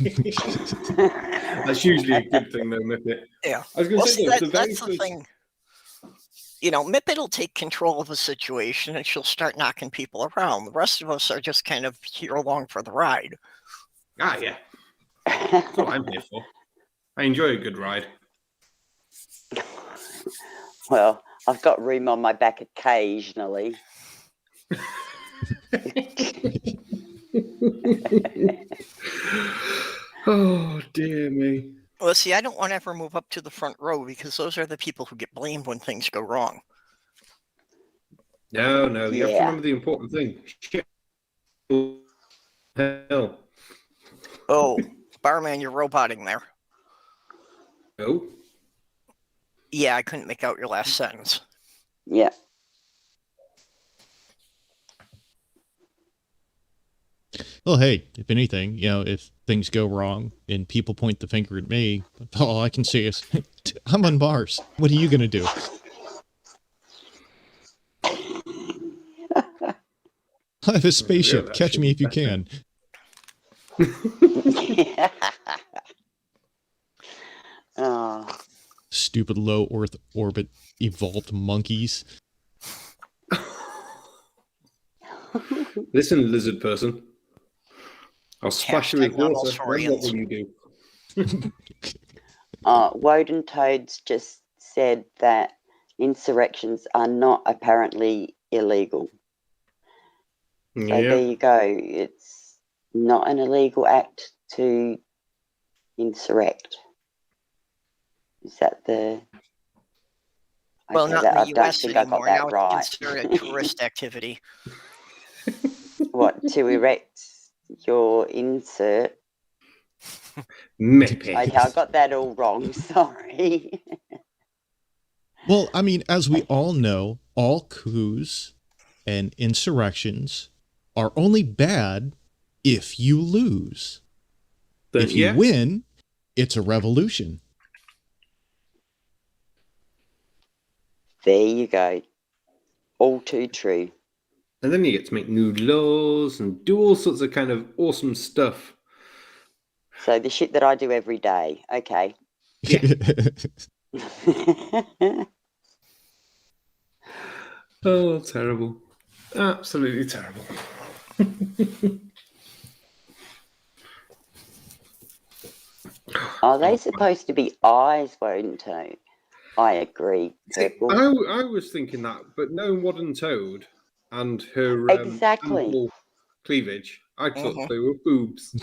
That's usually a good thing, though, Mippet. Yeah. I was going to say, that's the thing. You know, Mippet will take control of a situation and she'll start knocking people around. The rest of us are just kind of here along for the ride. Ah, yeah. That's what I'm here for. I enjoy a good ride. Well, I've got room on my back occasionally. Oh, dear me. Well, see, I don't want to ever move up to the front row because those are the people who get blamed when things go wrong. No, you have to remember the important thing. Hell. Oh, Barman, you're roboting there. Oh? Yeah, I couldn't make out your last sentence. Yeah. Well, hey, if anything, if things go wrong and people point the finger at me, all I can say is, I'm on Mars. What are you going to do? I have a spaceship. Catch me if you can. Oh, Stupid low Earth orbit evolved monkeys. Listen, lizard person. I'll splash you with Hashtag not all water. Then what saurians. will you do? Woden Toads just said that insurrections are not apparently illegal. So there you go. It's not an illegal act to insurrect. Is that the... Well, Okay, not that, in I the don't US think I anymore. got that Now right. it's considered a tourist activity. What, to erect your insert? Maybe. Okay, I got that all wrong. Sorry. Well, I mean, as we all know, all coups and insurrections are only bad if you lose. If you win, it's a revolution. There you go. All too true. And then you get to make new laws and do all sorts of kind of awesome stuff. So the shit that I do every day. Okay. Oh, terrible. Absolutely terrible. Are they supposed to be eyes, Woden Toad? I agree. Purple. I was thinking that, but knowing Modern Toad and her Exactly. ample cleavage, I thought they were boobs.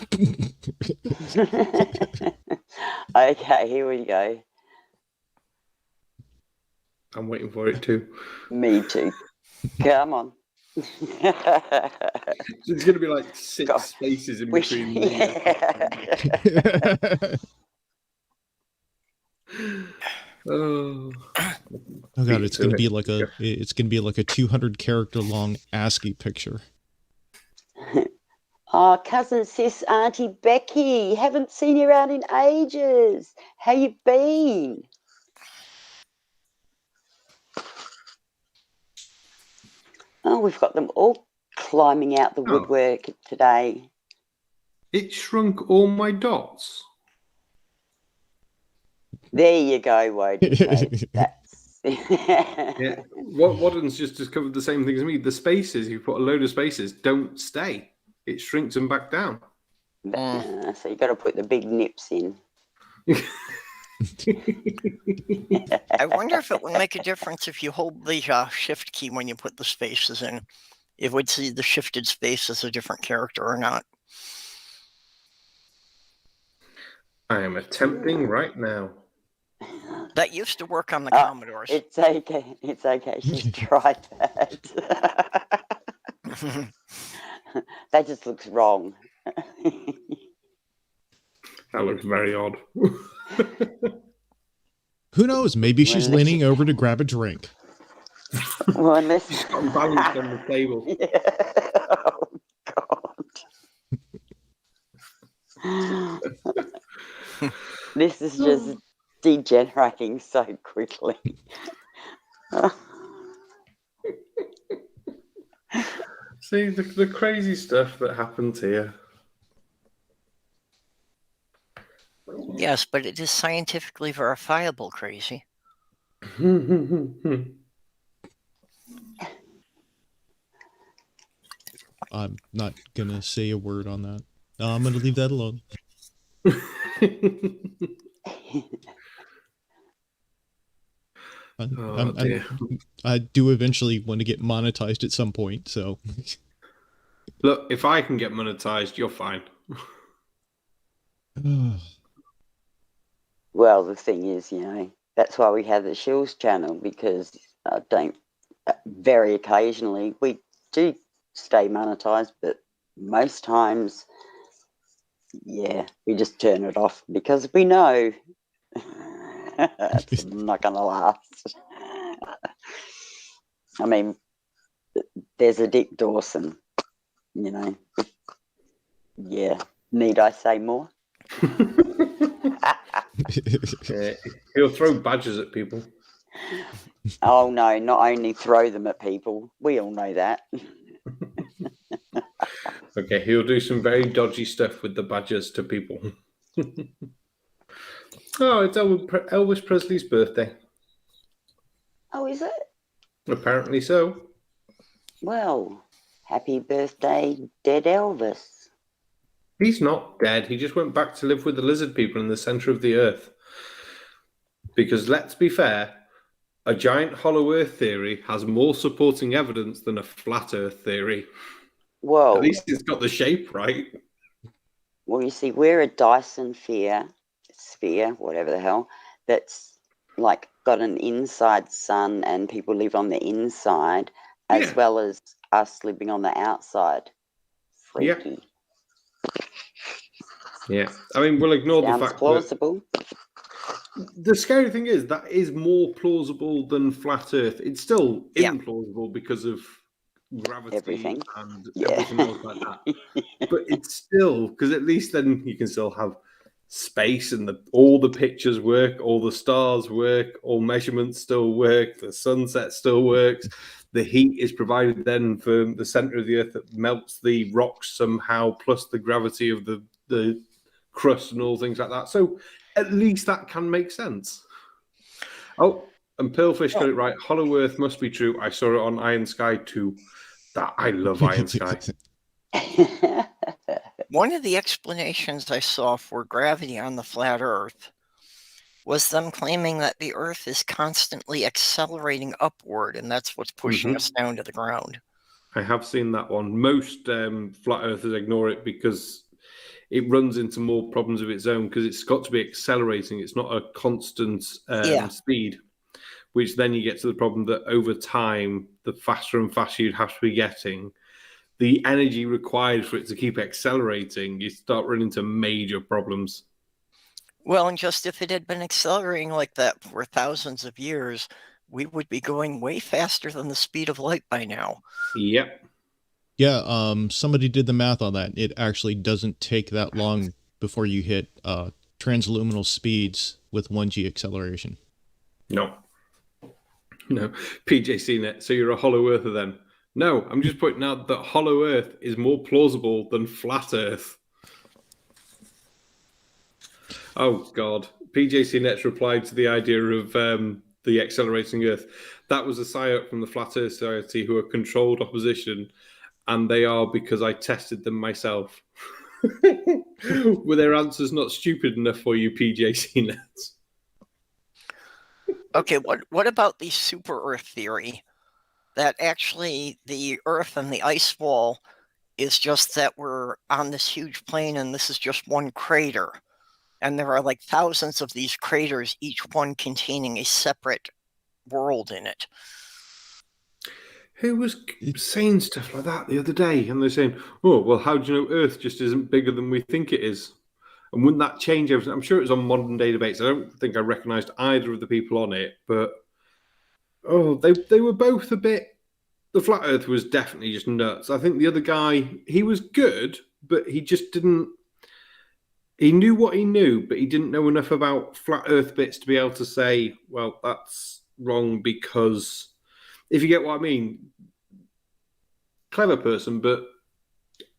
Okay, here we go. I'm waiting for it too. Me too. Come on. There's going to be like 6 God. spaces in Wish- between. Oh. Oh god, it's gonna be like a 200 character long ASCII picture. Oh, cousin sis Auntie Becky, haven't seen you around in ages. How you been? Oh, we've got them all climbing out the woodwork today. It shrunk all my dots. There you go, Woden. That's Yeah. Wadden's just discovered the same thing as me. The spaces, you put a load of spaces, don't stay. It shrinks them back down. So you got to put the big nips in. I wonder if it would make a difference if you hold the shift key when you put the spaces in. It would see the shifted space as a different character or not. I am attempting right now. That used to work on the Commodores. It's okay. It's okay. She's tried that. That just looks wrong. That looks very odd. Who knows? Maybe she's leaning over to grab a drink. Well, unless I'm balanced on the table. Yeah. Oh God. This is just degenerating so quickly. See the crazy stuff that happens here. Yes, but it is scientifically verifiable crazy. I'm not gonna say a word on that. I'm gonna leave that alone. I do eventually want to get monetized at some point, so. Look, if I can get monetized, you're fine. Well, the thing is, that's why we have the Shills channel, because very occasionally we do stay monetized, but most times, yeah, we just turn it off because we know it's not going to last. I mean, there's a Dick Dawson, Yeah. Need I say more? Yeah, he'll throw badges at people. Oh no, not only throw them at people. We all know that. Okay, he'll do some very dodgy stuff with the badges to people. Oh, it's Elvis Presley's birthday. Oh, is it? Apparently so. Well, happy birthday, dead Elvis. He's not dead. He just went back to live with the lizard people in the center of the earth. Because let's be fair, a giant hollow earth theory has more supporting evidence than a flat earth theory. Whoa. At least it's got the shape right. Well, you see, we're a Dyson sphere, whatever the hell, that's like got an inside sun and people live on the inside as Yeah. well as us living on the outside. Freaky. Yeah. I mean, we'll ignore Sounds the fact plausible. that the scary thing is that is more plausible than flat earth. It's still implausible because of gravity Everything. and Yeah. everything else like that. But it's still, because at least then you can still have space and all the pictures work, all the stars work, all measurements still work, the sunset still works. The heat is provided then from the center of the earth that melts the rocks somehow, plus the gravity of the crust and all things like that. So at least that can make sense. Oh, and Pearlfish got it right. Hollow Earth must be true. I saw it on Iron Sky 2. I love Iron Sky. One of the explanations I saw for gravity on the flat Earth was them claiming that the Earth is constantly accelerating upward, and that's what's pushing us down to the ground. I have seen that one. Most flat earthers ignore it because it runs into more problems of its own because it's got to be accelerating. It's not a constant speed, which then you get to the problem that over time, the faster and faster you'd have to be getting, the energy required for it to keep accelerating, you start running into major problems. Well, and just if it had been accelerating like that for thousands of years, we would be going way faster than the speed of light by now. Yep. Yeah, somebody did the math on that. It actually doesn't take that long before you hit transluminal speeds with 1G acceleration. No. PJCnet, so you're a hollow earther then? No, I'm just pointing out that hollow earth is more plausible than flat earth. Oh, God. PJCnet's replied to the idea of the accelerating earth. That was a psyop from the Flat Earth Society who are controlled opposition, and they are because I tested them myself. Were their answers not stupid enough for you, PJCnet? Okay, what about the super Earth theory? That actually the Earth and the ice wall is just that we're on this huge plane and this is just one crater. And there are like thousands of these craters, each one containing a separate world in it. Who was saying stuff like that the other day? And they're saying, oh, well, how do you know Earth just isn't bigger than we think it is? And wouldn't that change everything? I'm sure it was on Modern Day Debates. I don't think I recognised either of the people on it, but they were both a bit. The Flat Earth was definitely just nuts. I think the other guy, he was good, but he just didn't. He knew what he knew, but he didn't know enough about flat Earth bits to be able to say, well, that's wrong because, if you get what I mean, clever person, but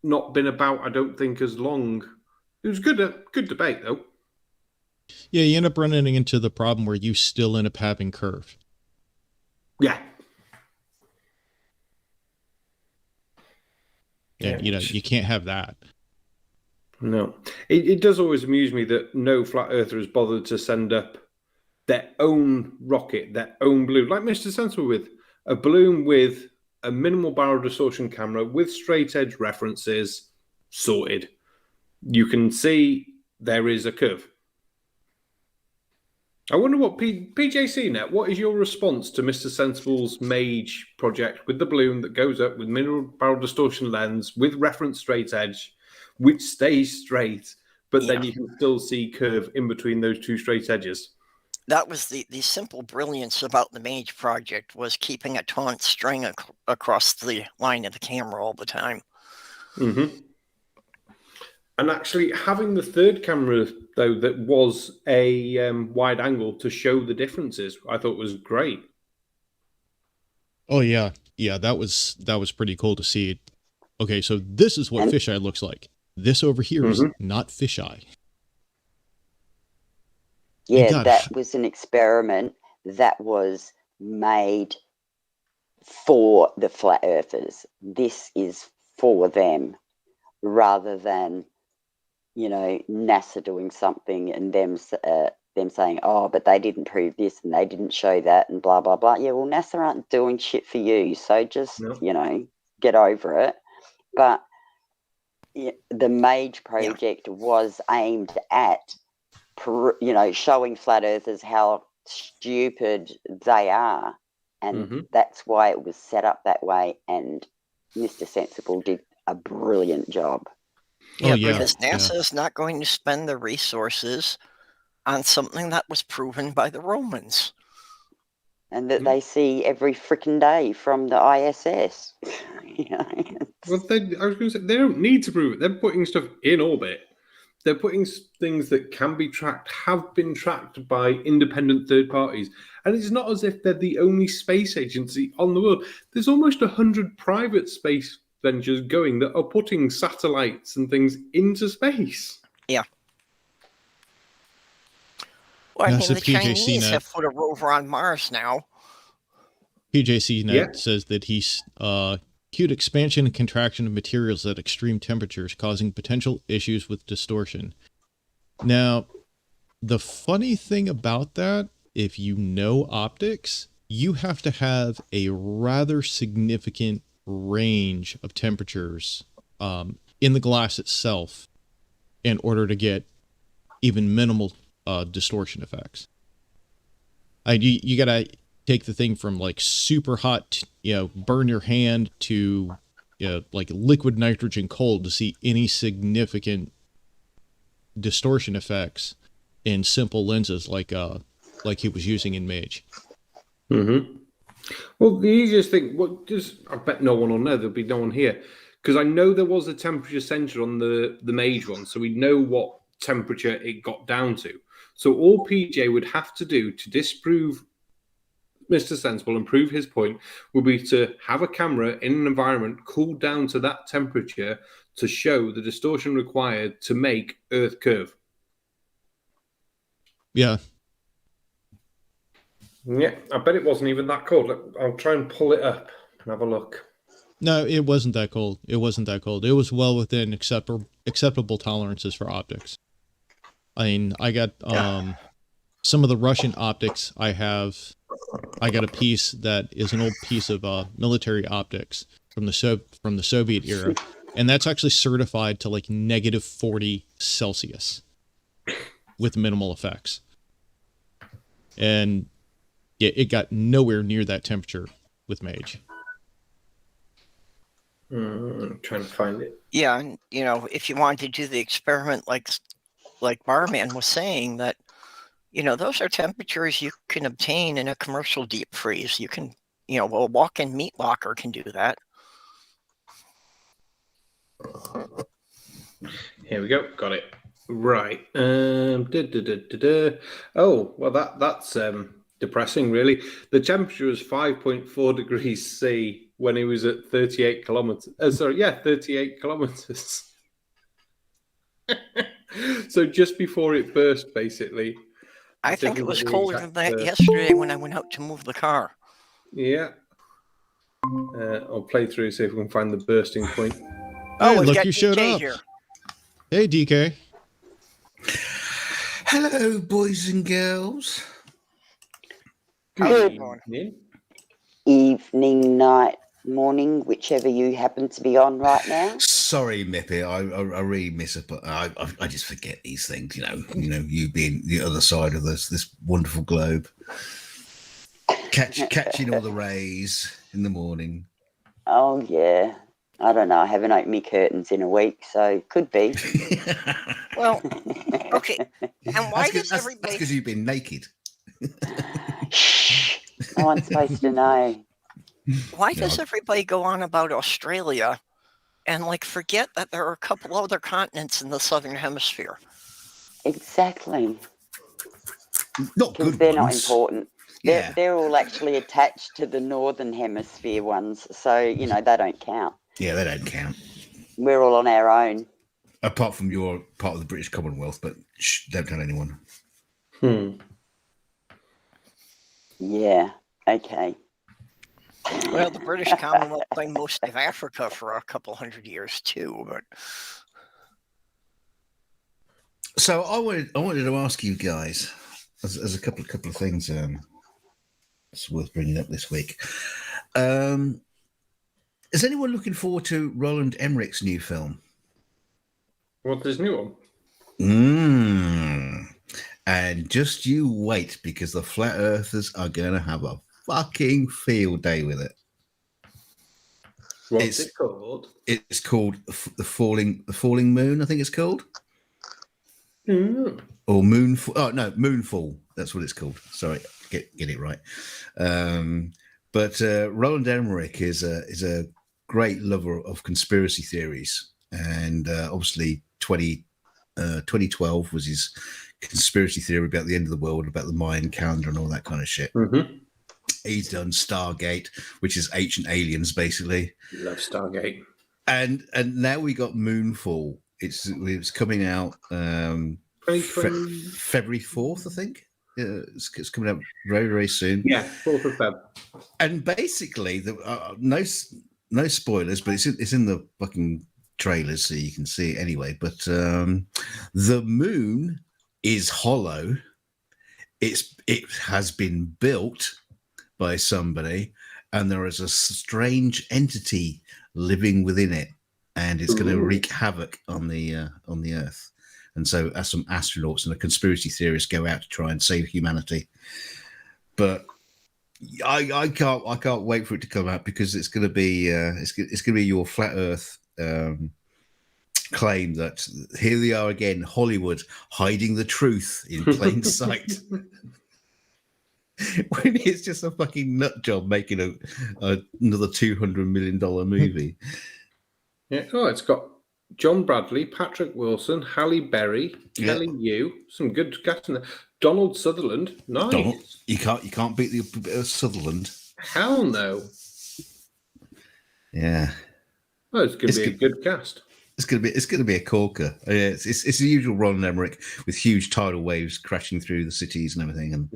not been about, I don't think, as long. It was good debate, though. Yeah, you end up running into the problem where you still end up having curve. Yeah. And, you can't have that. No. It does always amuse me that no flat earther has bothered to send up their own rocket, their own balloon, like Mr. Sensible with a balloon with a minimal barrel distortion camera with straight edge references sorted. You can see there is a curve. I wonder what PJCnet, what is your response to Mr. Sensible's Mage project with the balloon that goes up with minimal barrel distortion lens with reference straight edge, which stays straight, but then you can still see curve in between those two straight edges? That was the simple brilliance about the Mage project, was keeping a taut string across the line of the camera all the time. Mm-hmm. And actually having the third camera, though, that was a wide angle to show the differences, I thought was great. Oh yeah, yeah, that was pretty cool to see. Okay, so this is what And- fisheye looks like. This over here is not fisheye. Yeah, God, that was an experiment that was made for the flat earthers. This is for them rather than, you know, NASA doing something and them saying, oh, but they didn't prove this and they didn't show that and blah, blah, blah. Yeah, well, NASA aren't doing shit for you. So just, you know, get over it. But the MAGE project was aimed at, you know, showing flat earthers how stupid they are. And that's why it was set up that way. And Mr. Sensible did a brilliant job. Yeah, because NASA is not going to spend the resources on something that was proven by the Romans. And that they see every freaking day from the ISS. You know, well, I was going to say, they don't need to prove it. They're putting stuff in orbit. They're putting things that can be tracked, have been tracked by independent third parties. And it's not as if they're the only space agency on the world. There's almost 100 private space ventures going that are putting satellites and things into space. Yeah. Well, I mean, the Chinese have put a rover on Mars now. PJCnet says that he's cued expansion and contraction of materials at extreme temperatures, causing potential issues with distortion. Now, the funny thing about that, if you know optics, you have to have a rather significant range of temperatures in the glass itself in order to get even minimal distortion effects. You gotta take the thing from like super hot, you know, burn your hand to, you know, like liquid nitrogen cold to see any significant distortion effects in simple lenses like he was using in MAGE. Well, the easiest thing, I bet no one will know. There'll be no one here because I know there was a temperature sensor on the MAGE one, so we know what temperature it got down to. So all PJ would have to do to disprove Mr. Sensible and prove his point would be to have a camera in an environment cooled down to that temperature to show the distortion required to make Earth curve. Yeah. Yeah, I bet it wasn't even that cold. I'll try and pull it up and have a look. No, it wasn't that cold. It wasn't that cold. It was well within acceptable tolerances for optics. I mean, I got some of the Russian optics I got a piece that is an old piece of military optics from the Soviet era, and that's actually certified to like -40 Celsius with minimal effects. And yeah, it got nowhere near that temperature with MAGE. I'm trying to find it. Yeah, and you know, if you wanted to do the experiment like Barman was saying, that you know, those are temperatures you can obtain in a commercial deep freeze. You can, you know, a walk-in meat locker can do that. Here we go. Got it. Right. Oh, well, that's depressing, really. The temperature was 5.4 degrees C when it was at 38 kilometers. 38 kilometers. So just before it burst, basically. I think it was colder than that yesterday when I went out to move the car. Yeah. I'll play through, see if we can find the bursting point. Oh, look, you showed up. Here. Hey, DK. Hello, boys and girls. Good evening, night, morning, whichever you happen to be on right now. Sorry, Mippy, I really miss it, but I just forget these things. You know, you being the other side of this wonderful globe, catching all the rays in the morning. Oh yeah, I don't know. I haven't opened my curtains in a week, so could be. Well, okay. And why does everybody? That's because you've been naked. Shh! No one's supposed to know. Why does everybody go on about Australia and like forget that there are a couple other continents in the southern hemisphere. Exactly. Not Because good they're not ones. important. Yeah. They're all actually attached to the northern hemisphere ones, so you know they don't count. Yeah, they don't count. We're all on our own. Apart from your part of the British Commonwealth, but don't tell anyone. Yeah. Okay. Well, the British Commonwealth claimed most of Africa for a couple hundred years too, but So I wanted to ask you guys, as a couple of things it's worth bringing up this week. Is anyone looking forward to Roland Emmerich's new film? What's his new one? And just you wait, because the flat earthers are going to have a fucking field day with it. What's it called? It's called the Falling Moon, I think it's called. Or Moonfall. Oh no, Moonfall. That's what it's called. Sorry, get it right. But Roland Emmerich is a great lover of conspiracy theories, and obviously 2012 was his conspiracy theory about the end of the world, about the Mayan calendar and all that kind of shit. He's done Stargate, which is ancient aliens, basically. Love Stargate. And now we got Moonfall. It's coming out February 4th, I think. It's coming out very, very soon. Yeah, 4th of Feb. And basically, no spoilers, but it's in the fucking trailers, so you can see it anyway. But the moon is hollow. It has been built by somebody, and there is a strange entity living within it, and it's going to wreak havoc on the Earth. And so, as some astronauts and a conspiracy theorists go out to try and save humanity, but I can't wait for it to come out, because it's going to be it's going to be your flat Earth claim that here they are again, Hollywood hiding the truth in plain sight. When it's just a fucking nut job making another $200 million movie. Yeah. Oh, it's got John Bradley, Patrick Wilson, Halle Berry, Kelly Yu, some good cast in there. Donald Sutherland, nice. You can't beat the Sutherland. Hell no. Yeah. Oh, it's going to be a good cast. It's going to be a corker. It's the usual Roland Emmerich with huge tidal waves crashing through the cities and everything and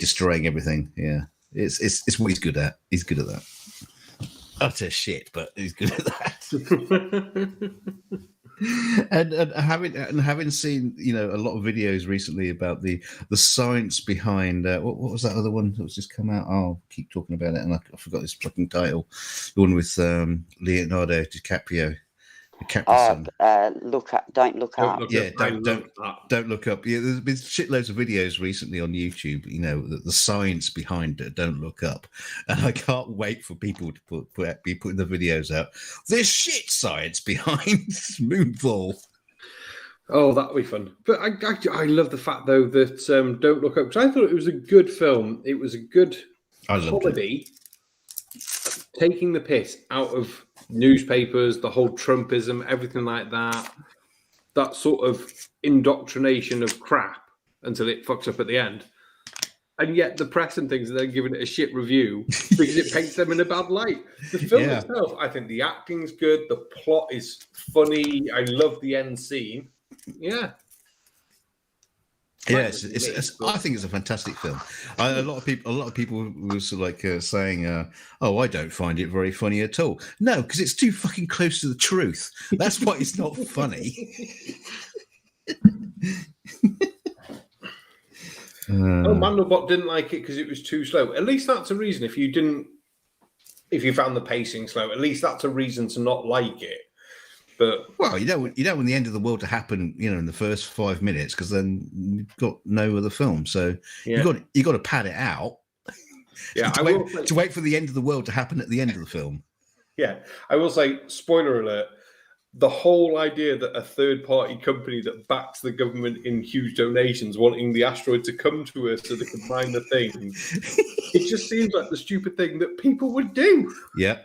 destroying everything. Yeah, it's what he's good at. He's good at that. Utter shit, but he's good at that. and having seen a lot of videos recently about the science behind what was that other one that was just come out? I'll keep talking about it, and I forgot his fucking title. The one with Leonardo DiCaprio. Don't look up. Don't look up. Yeah, there's been shitloads of videos recently on YouTube. The science behind it. Don't look up, and I can't wait for people to be putting the videos out. There's shit science behind Moonfall. Oh, that'll be fun. But I love the fact though that Don't Look Up, because I thought it was a good film. It was a good comedy, taking the piss out of newspapers, the whole Trumpism, everything like that. That sort of indoctrination of crap until it fucks up at the end. And yet the press and things are then giving it a shit review because it paints them in a bad light. The film itself, I think the acting's good. The plot is funny. I love the end scene. Yeah. Yes, I think it's a fantastic film. A lot of people was like saying, "Oh, I don't find it very funny at all." No, because it's too fucking close to the truth. That's why it's not funny. Mandelbot didn't like it because it was too slow. At least that's a reason. If you found the pacing slow, at least that's a reason to not like it. But you don't want the end of the world to happen, in the first 5 minutes, because then you've got no other film. So you got to pad it out. Yeah, to wait for the end of the world to happen at the end of the film. Yeah, I will say, spoiler alert. The whole idea that a third-party company that backs the government in huge donations, wanting the asteroid to come to Earth so they can mine the thing, it just seems like the stupid thing that people would do. Yeah.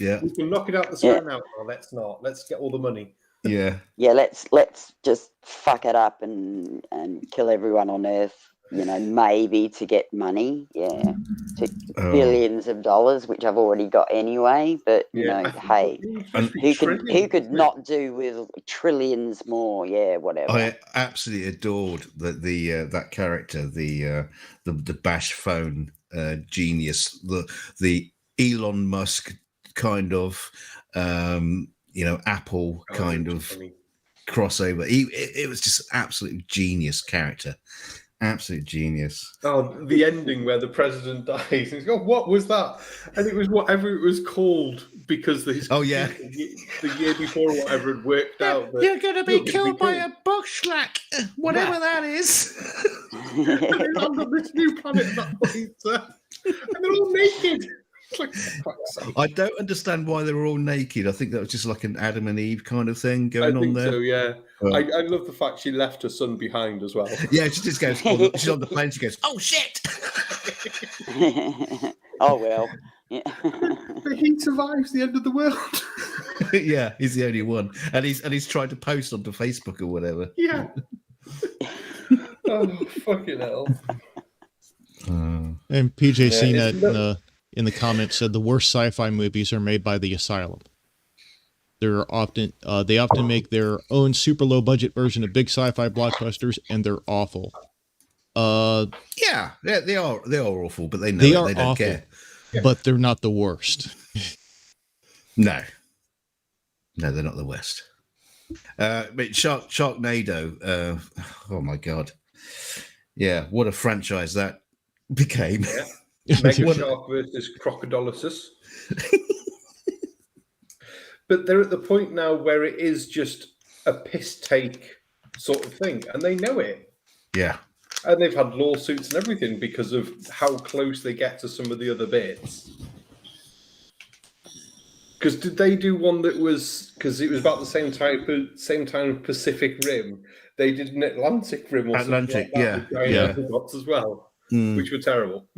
Yeah. We can knock it out the sky now. No, let's not. Let's get all the money. Yeah. Yeah, let's just fuck it up and kill everyone on Earth. You know, maybe to get money. Yeah, to billions of dollars, which I've already got anyway. But you know, hey, who could not do with trillions more? Yeah, whatever. I absolutely adored that character, the bash phone genius, the Elon Musk kind of Apple kind of crossover. It was just absolute genius character. Absolute genius. Oh, the ending where the president dies. And he's going, what was that? And it was whatever it was called because the year before or whatever had worked out. That you're going to be killed by a bushwhack, whatever that is. And they land on this new planet at that point. And they're all naked. I don't understand why they were all naked. I think that was just like an Adam and Eve kind of thing going on there. So, yeah. I love the fact she left her son behind as well. Yeah, she just goes, she's on the plane, she goes, oh shit! Oh well. Yeah. But he survives the end of the world. Yeah, he's the only one. And he's trying to post onto Facebook or whatever. Yeah. Oh, fucking hell. And PJ CNET in the comments said the worst sci-fi movies are made by the Asylum. They often make their own super low budget version of big sci-fi blockbusters, and they're awful. Yeah, they are awful, but they know they don't awful, care. But they're not the worst. No, they're not the worst. But Sharknado, oh my god, yeah, what a franchise that became. Yeah. Mega Shark versus Crocodilosis. But they're at the point now where it is just a piss take sort of thing, and they know it. Yeah. And they've had lawsuits and everything because of how close they get to some of the other bits. Because did they do one that was, because it was about the same time Pacific Rim, they did an Atlantic Rim or Atlantic, something like that, yeah. robots as well, which were terrible.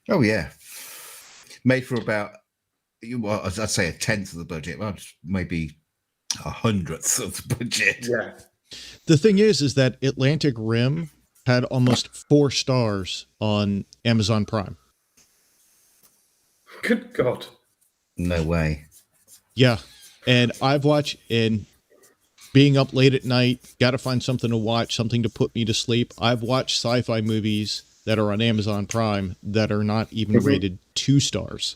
Oh yeah, made for about, well, I'd say a tenth of the budget, well, maybe 100th of the budget. Yeah. The thing is that Atlantic Rim had almost 4 stars on Amazon Prime. Good God. No way. Yeah, and I've watched, and being up late at night, got to find something to watch, something to put me to sleep. I've watched sci-fi movies that are on Amazon Prime that are not even rated 2 stars.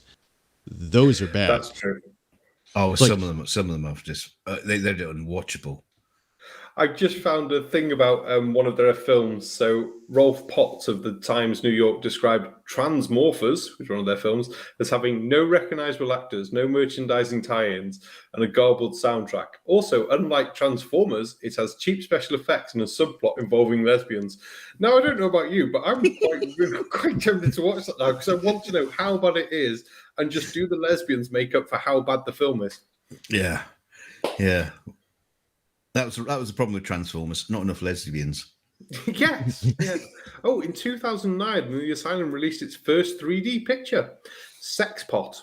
Those are bad. That's true. Oh, some of them are just they're unwatchable. I just found a thing about one of their films. So Rolf Potts of the Times New York described Transmorphers, which is one of their films, as having no recognizable actors, no merchandising tie-ins, and a garbled soundtrack. Also, unlike Transformers, it has cheap special effects and a subplot involving lesbians. Now, I don't know about you, but I'm quite tempted to watch that now because I want to know how bad it is and just do the lesbians make up for how bad the film is. Yeah. Yeah. That was the problem with Transformers. Not enough lesbians. Yes. Oh, in 2009, the Asylum released its first 3D picture, Sex Pot.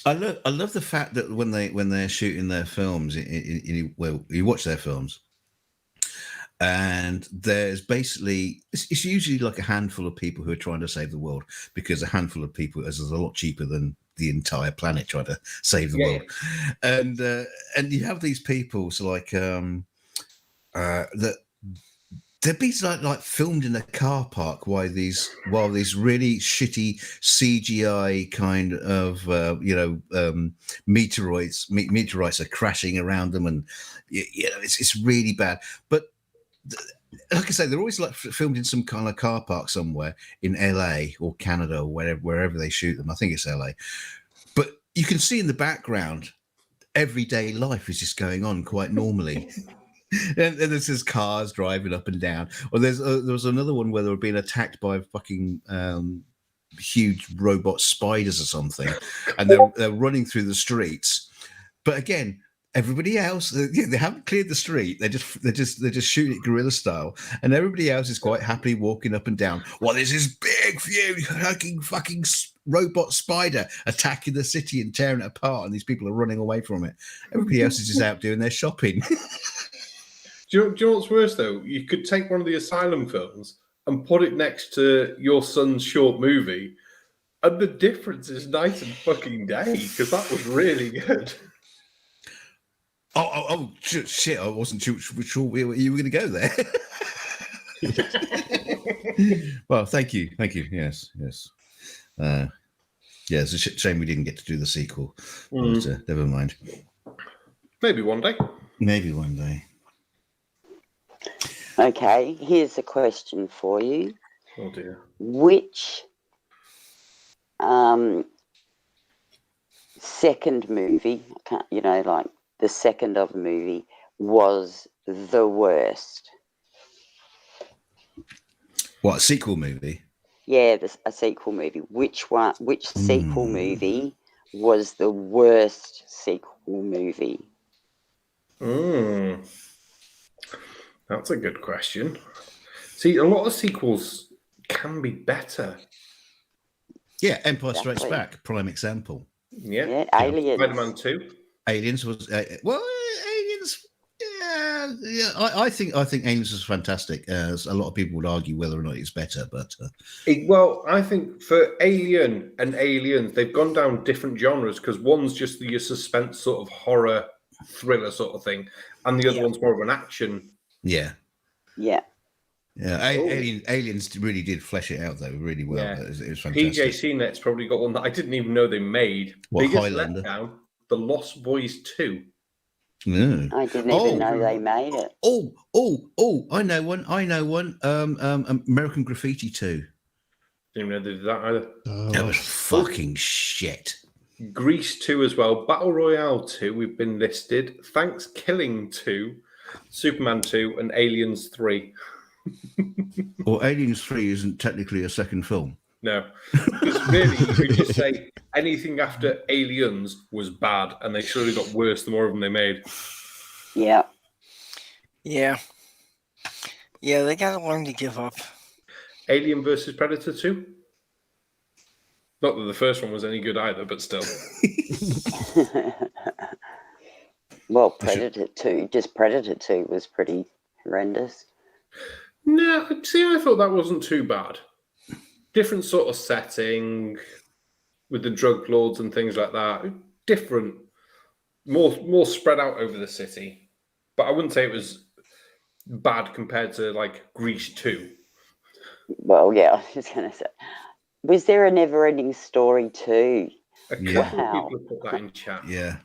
I love the fact that when they're shooting their films, you watch their films, and there's basically it's usually like a handful of people who are trying to save the world, because a handful of people is a lot cheaper than the entire planet trying to save the world. And you have these people, so like that they're being like filmed in a car park while these really shitty CGI kind of meteorites are crashing around them, and it's really bad. But like I say, they're always like filmed in some kind of car park somewhere in LA or Canada or wherever they shoot them. I think it's LA. But you can see in the background, everyday life is just going on quite normally. and there's just cars driving up and down. Or there was another one where they were being attacked by fucking huge robot spiders or something, and they're running through the streets. But again, everybody else, they haven't cleared the street. They're just shooting it guerrilla style, and everybody else is quite happily walking up and down. Well, there's this waiting for you, fucking robot spider attacking the city and tearing it apart, and these people are running away from it. Everybody else is just out doing their shopping. Do you know what's worse, though? You could take one of the Asylum films and put it next to your son's short movie, and the difference is night and fucking day, because that was really good. Oh, shit! I wasn't sure you were going to go there. Well, thank you. Yes. Yeah, it's a shame we didn't get to do the sequel. But, never mind. Maybe one day. Okay, here's a question for you. Oh dear. Which second movie, like the second of a movie, was the worst? What, a sequel movie? Yeah, a sequel movie. Which sequel movie was the worst sequel movie? That's a good question. See, a lot of sequels can be better. Yeah, Empire Strikes Back, prime example. Yeah, Aliens. Spider-Man 2. Aliens was Aliens. Yeah. I think Aliens was fantastic. A lot of people would argue whether or not it's better, but Well, I think for Alien and Aliens, they've gone down different genres, because one's just your suspense sort of horror thriller sort of thing, and the other one's more of an action. Yeah. Aliens really did flesh it out though really well. Yeah. It was fantastic. PJ CNET's probably got one that I didn't even know they made. What, Biggest Highlander? letdown, The Lost Boys 2. No. I didn't even know they made it. I know one. American Graffiti 2. Didn't even know they did that either. That was fucking shit. Grease 2 as well. Battle Royale 2, we've been listed. Thanksgiving 2, Superman 2, and Aliens 3. Well, Aliens 3 isn't technically a second film. No. Because really, you could just say anything after Aliens was bad, and they surely got worse the more of them they made. Yeah. Yeah, they gotta learn to give up. Alien versus Predator 2? Not that the first one was any good either, but still. Well, Predator 2 was pretty horrendous. No, see, I thought that wasn't too bad. Different sort of setting with the drug lords and things like that. Different, more spread out over the city. But I wouldn't say it was bad compared to like Grease 2. Well, yeah, I was going to say. Was there a never-ending story too? A couple of people have put that in chat. Yeah.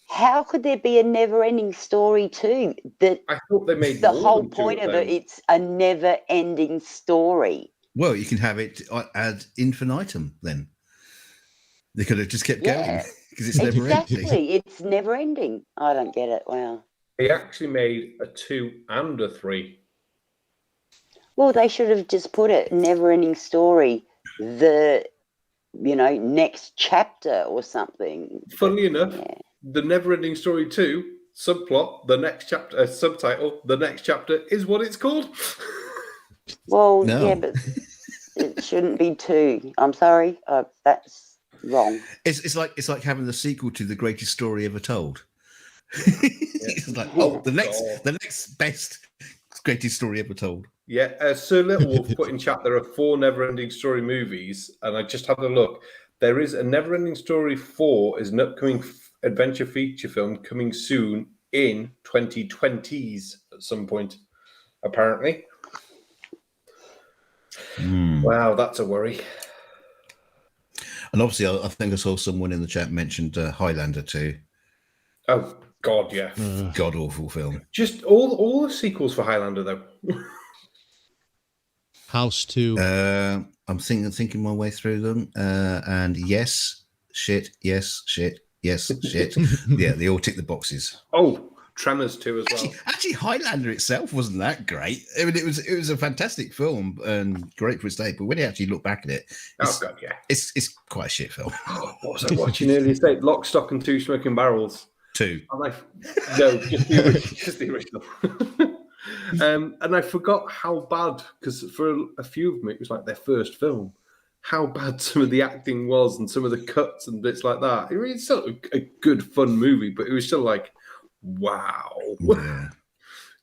How could there be a never-ending story too? I thought they made the more whole than two point of them. it. It's a never-ending story. Well, you can have it ad infinitum then. They could have just kept going because it's never ending. Exactly, it's never-ending. I don't get it. Wow. They actually made a 2 and a 3. Well, they should have just put it never-ending story. The next chapter or something. Funnily enough, the Never-Ending Story 2 subplot, the next chapter, subtitle, the next chapter is what it's called. Well, No. yeah, but it shouldn't be 2. I'm sorry, that's wrong. It's like having the sequel to The Greatest Story Ever Told. It's like, the next best greatest story ever told. Yeah, Sir Little Wolf put in chat there are 4 Never-Ending Story movies, and I just had a look. There is a Never-Ending Story 4 is an upcoming adventure feature film coming soon in 2020s at some point, apparently. Wow, that's a worry. And obviously, I think I saw someone in the chat mentioned Highlander 2. Oh, God, yeah. God awful film. Just all the sequels for Highlander, though. House 2. I'm thinking my way through them. And yes, shit. Yeah, they all tick the boxes. Oh, Tremors 2 as well. Actually, Highlander itself wasn't that great. I mean, it was a fantastic film and great for its day. But when you actually look back at it, it's quite a shit film. What was I watching earlier today? Lock, Stock, and 2 Smoking Barrels. 2. No, just the original. And I forgot how bad, because for a few of them, it was like their first film, how bad some of the acting was and some of the cuts and bits like that. It's still a good, fun movie, but it was still like, wow. Yeah.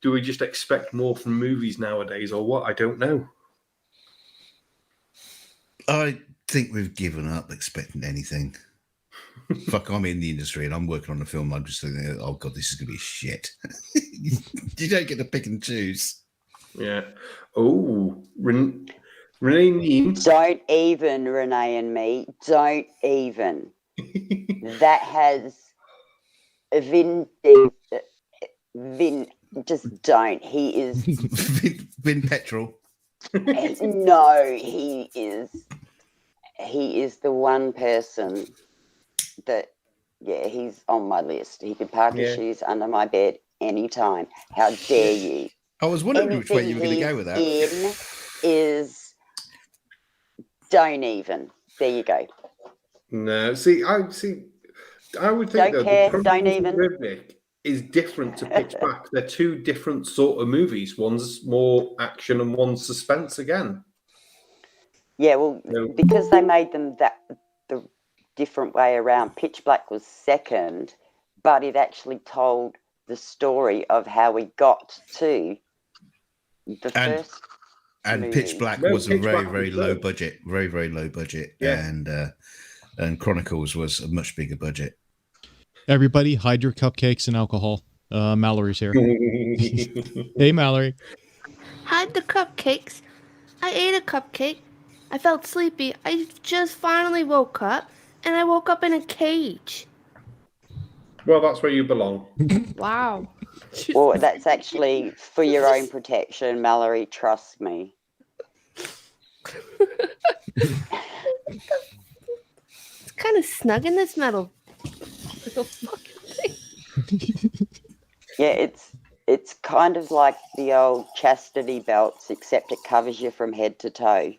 Do we just expect more from movies nowadays or what? I don't know. I think we've given up expecting anything. Fuck, I'm in the industry and I'm working on a film. I'm just thinking, oh God, this is going to be shit. You don't get to pick and choose. Yeah. Oh, Renee Neem. Don't even, Renee and me. Don't even. That has just don't. He is. Vin Petrol. No, he is. He is the one person that, yeah, he's on my list. He could park his shoes under my bed anytime. How dare you? I was wondering which way you were going to go with that. In is don't even. There you go. No, I would think Don't care, the don't even. Rhythmic is different to Pitch Black. They're two different sort of movies. One's more action and one's suspense again. Yeah, well, because they made them the different way around. Pitch Black was second, but it actually told the story of how we got to the first. And movie. Pitch Black was a very low budget, very low budget, and Chronicles was a much bigger budget. Everybody, hide your cupcakes and alcohol. Mallory's here. Hey, Mallory. Hide the cupcakes. I ate a cupcake. I felt sleepy. I just finally woke up, and I woke up in a cage. Well, that's where you belong. Wow. Well, that's actually for your own protection, Mallory. Trust me. It's kind of snug in this metal. Yeah, it's kind of like the old chastity belts, except it covers you from head to toe.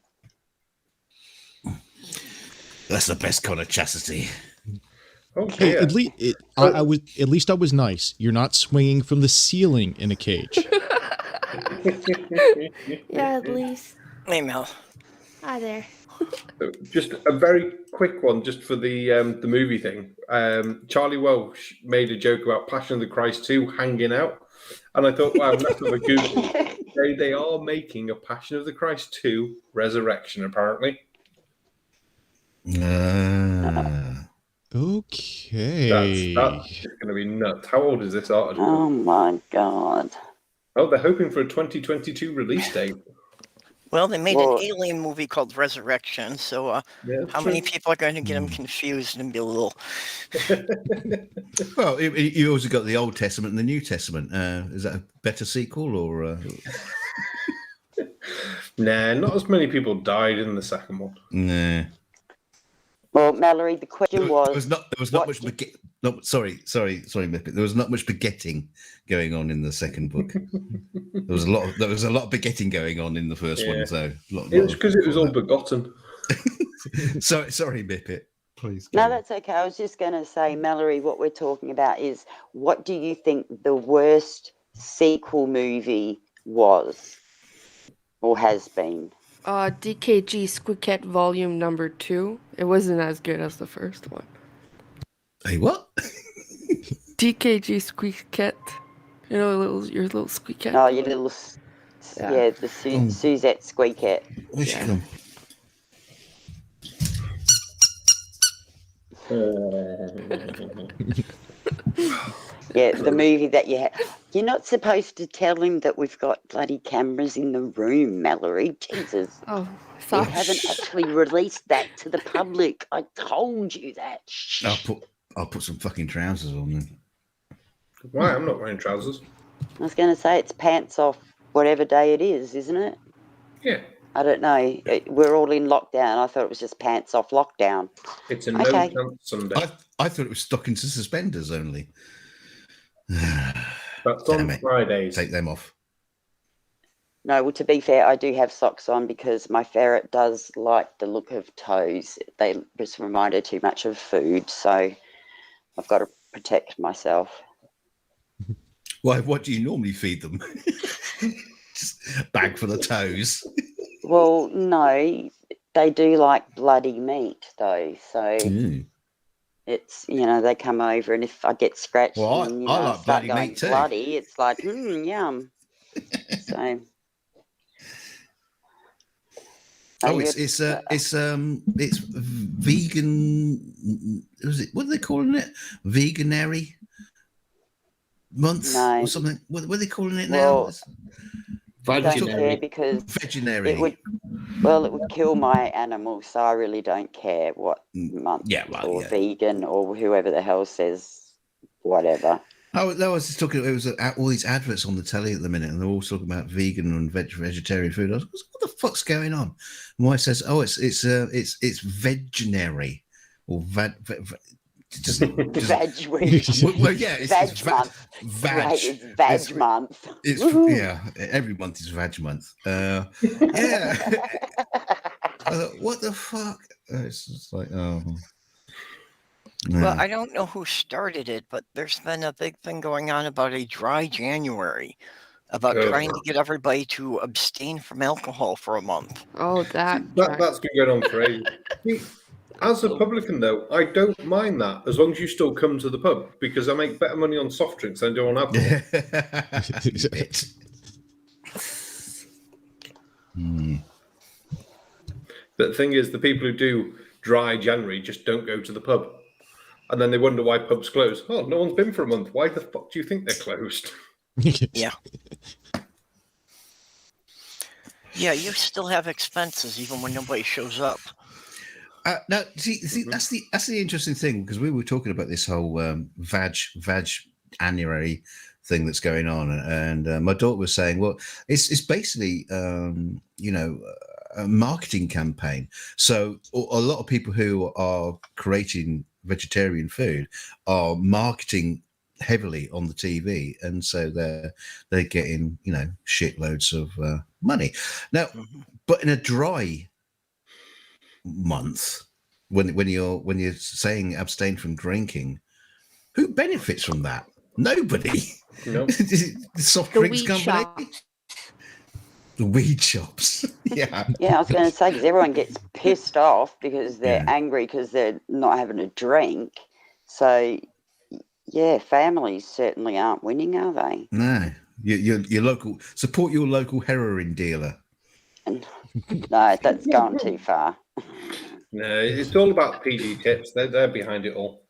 That's the best kind of chastity. Hey, at least I was nice. You're not swinging from the ceiling in a cage. Yeah, at least. Hey, Mel. Hi there. Just a very quick one, just for the movie thing. Charlie Welsh made a joke about Passion of the Christ 2 hanging out, and I thought, wow, let's have a Google. They are making a Passion of the Christ 2 Resurrection, apparently. Okay. That's going to be nuts. How old is this article? Oh my god. Oh, they're hoping for a 2022 release date. Well, they made an alien movie called Resurrection, so how many people are going to get them confused and be a little... Well, you also got the Old Testament and the New Testament. Is that a better sequel or? Nah, not as many people died in the second one. Nah. Well, Mallory, the question was... There was not much... Sorry, Mippet. There was not much begetting going on in the second book. There was a lot of begetting going on in the first one. So it was because it was all begotten. Sorry, Mippet. Please. No, that's okay. I was just going to say, Mallory, what we're talking about is, what do you think the worst sequel movie was or has been? DKG Squeakette Volume Number 2. It wasn't as good as the first one. Hey, what? DKG Squeakette. You know, your little Squeakette. Oh, your little... Yeah, the Suzette Squeakette. Where's she come? Yeah, the movie that you had. You're not supposed to tell him that we've got bloody cameras in the room, Mallory. Jesus. Oh, We sorry. haven't actually released that to the public. I told you that. Shh. I'll put some fucking trousers on then. Why? I'm not wearing trousers. I was going to say it's pants off whatever day it is, isn't it? Yeah. I don't know. We're all in lockdown. I thought it was just pants off lockdown. It's a Okay. no-chance Sunday. I thought it was stockings and suspenders only. That's Damn on it. Fridays. Take them off. No, well, to be fair, I do have socks on because my ferret does like the look of toes. They just remind her too much of food, so I've got to protect myself. Why? What do you normally feed them? Just bag for the toes. Well, no, they do like bloody meat though, so Ooh. it's, you know, they come over and if I get scratched Well, and, you I know, like start bloody going meat too. bloody, it's like, yum. So. It's vegan. What are they calling it? Veganary month No. or something? What are they calling it Well, now? I don't care because Veganary. it would kill my animals, so I really don't care what month or vegan or whoever the hell says whatever. I was just talking. It was all these adverts on the telly at the minute, and they're all talking about vegan and vegetarian food. I was like, what the fuck's going on? And my wife says, "Oh, it's veganary or veg." Well, yeah, it's month. Veg. Right, it's veg month. It's every month is veg month. Yeah. I thought, what the fuck? It's just like, oh. Well, I don't know who started it, but there's been a big thing going on about a dry January, about trying to get everybody to abstain from alcohol for a month. Oh, that's been going on for ages. As a publican, though, I don't mind that as long as you still come to the pub because I make better money on soft drinks than I do on alcohol. But the thing is, the people who do dry January just don't go to the pub. And then they wonder why pubs close. Oh, no one's been for a month. Why the fuck do you think they're closed? Yeah. Yeah, you still have expenses even when nobody shows up. Now, see, that's the interesting thing because we were talking about this whole vag annuary thing that's going on, and my daughter was saying, well, it's basically a marketing campaign. So a lot of people who are creating vegetarian food are marketing heavily on the TV, and so they're getting shitloads of money. Now, but in a dry month, when you're saying abstain from drinking, who benefits from that? Nobody. No. The soft drinks company. The weed shops. Yeah. Yeah, I was going to say, because everyone gets pissed off because they're angry because they're not having a drink. So, yeah, families certainly aren't winning, are they? No. Your local, support your local heroin dealer. No, that's gone too far. No, it's all about PD tips. They're behind it all.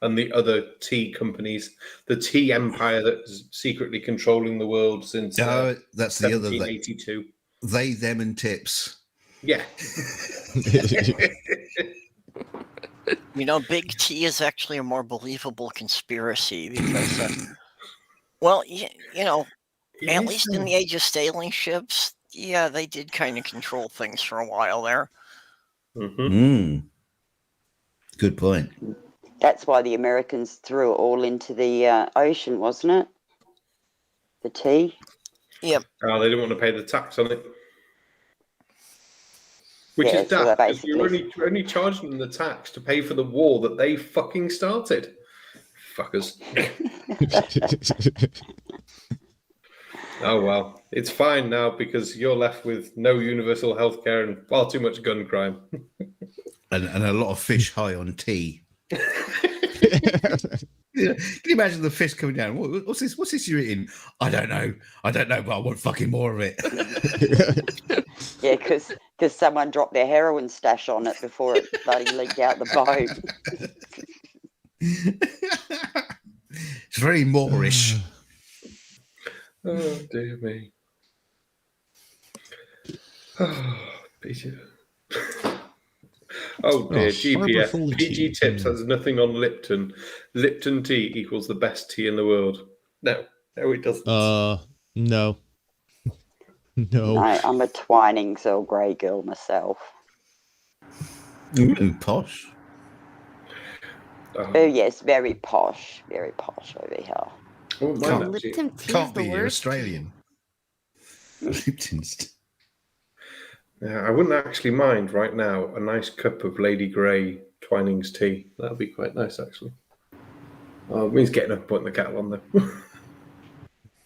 And the other tea companies, the tea empire that's secretly controlling the world since that's the other 1782. They, them, and tips. Yeah. Big Tea is actually a more believable conspiracy because, at least in the age of sailing ships, yeah, they did kind of control things for a while there. Good point. That's why the Americans threw it all into the ocean, wasn't it? The tea? Yep. Oh, they didn't want to pay the tax on it. Which is so daft, because you're only charging them the tax to pay for the war that they fucking started. Fuckers. Oh, well. It's fine now because you're left with no universal healthcare and far too much gun crime. and a lot of fish high on tea. Can you imagine the fish coming down? What's this you're eating? I don't know, but I want fucking more of it. Yeah, because someone dropped their heroin stash on it before it bloody leaked out the boat. It's very Moorish. Oh, dear me. Oh, Peter. Oh dear, GPF. PG Tips has nothing on Lipton. Lipton tea equals the best tea in the world. No, it doesn't. No. No. No, I'm a Twinings Earl Grey girl myself. Posh. Oh yes, very posh over here. Oh, Lipton tea can't is the be worst. Australian. Lipton's. Yeah, I wouldn't actually mind right now a nice cup of Lady Grey Twinings tea. That would be quite nice, actually. Oh, it means getting up and putting the kettle on, though.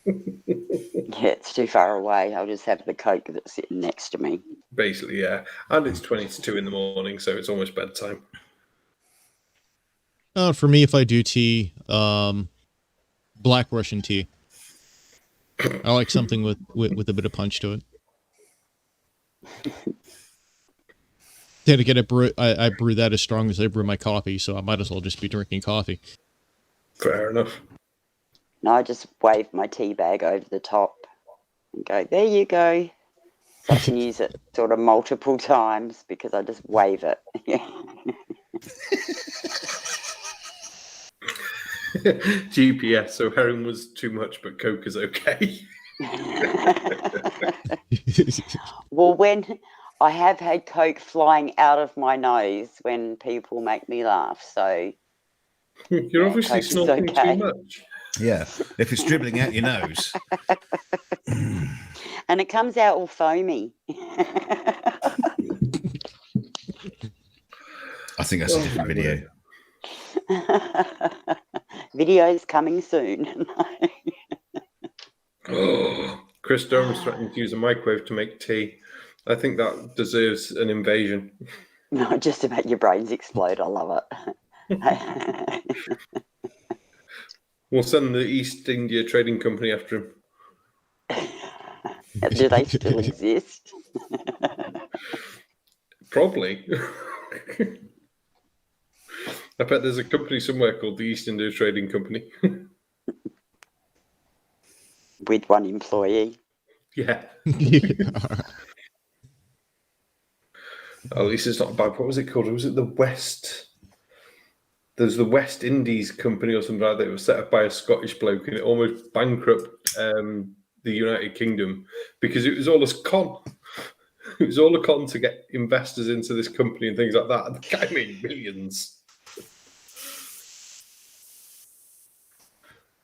Yeah, it's too far away. I'll just have the Coke that's sitting next to me. Basically, yeah. And it's 20 to 2 in the morning, so it's almost bedtime. For me, if I do tea, black Russian tea. I like something with a bit of punch to it. Then again, I brew that as strong as I brew my coffee, so I might as well just be drinking coffee. Fair enough. No, I just wave my tea bag over the top and go, there you go. So I can use it sort of multiple times because I just wave it. GPS, so heroin was too much, but Coke is okay. Well, when I have had Coke flying out of my nose when people make me laugh, so You're obviously Coke is snorting okay. too much. Yeah, if it's dribbling out your nose. And it comes out all foamy. I think that's a different video. Videos coming soon. Chris Durham's threatening to use a microwave to make tea. I think that deserves an invasion. No, just to make your brains explode. I love it. We'll send the East India Trading Company after him. Do they still exist? Probably. I bet there's a company somewhere called the East India Trading Company. With one employee. Yeah. At least it's not bad. What was it called? Was it the West? There's the West Indies Company or something like that. It was set up by a Scottish bloke and it almost bankrupted the United Kingdom because it was all a con. It was all a con to get investors into this company and things like that. And the guy made millions.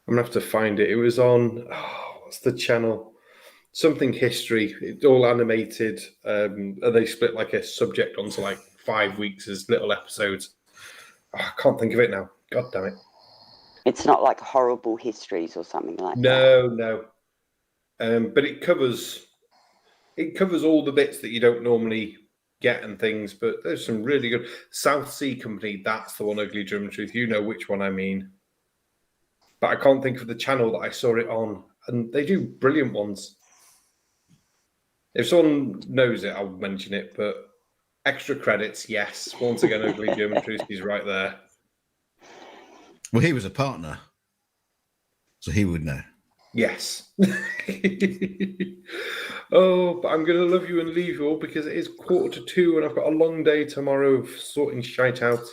I'm going to have to find it. It was on, what's the channel? Something history. It's all animated. And they split like a subject onto like 5 weeks as little episodes. I can't think of it now. God damn it. It's not like horrible histories or something like that. No. But it covers all the bits that you don't normally get and things. But there's some really good South Sea Company. That's the one, Ugly German Truth. You know which one I mean. But I can't think of the channel that I saw it on. And they do brilliant ones. If someone knows it, I'll mention it. But extra credits, yes. Once again, Ugly German Truth, he's right there. Well, he was a partner, so he would know. Yes. Oh, but I'm going to love you and leave you all because it is 1:45 and I've got a long day tomorrow of sorting shite out.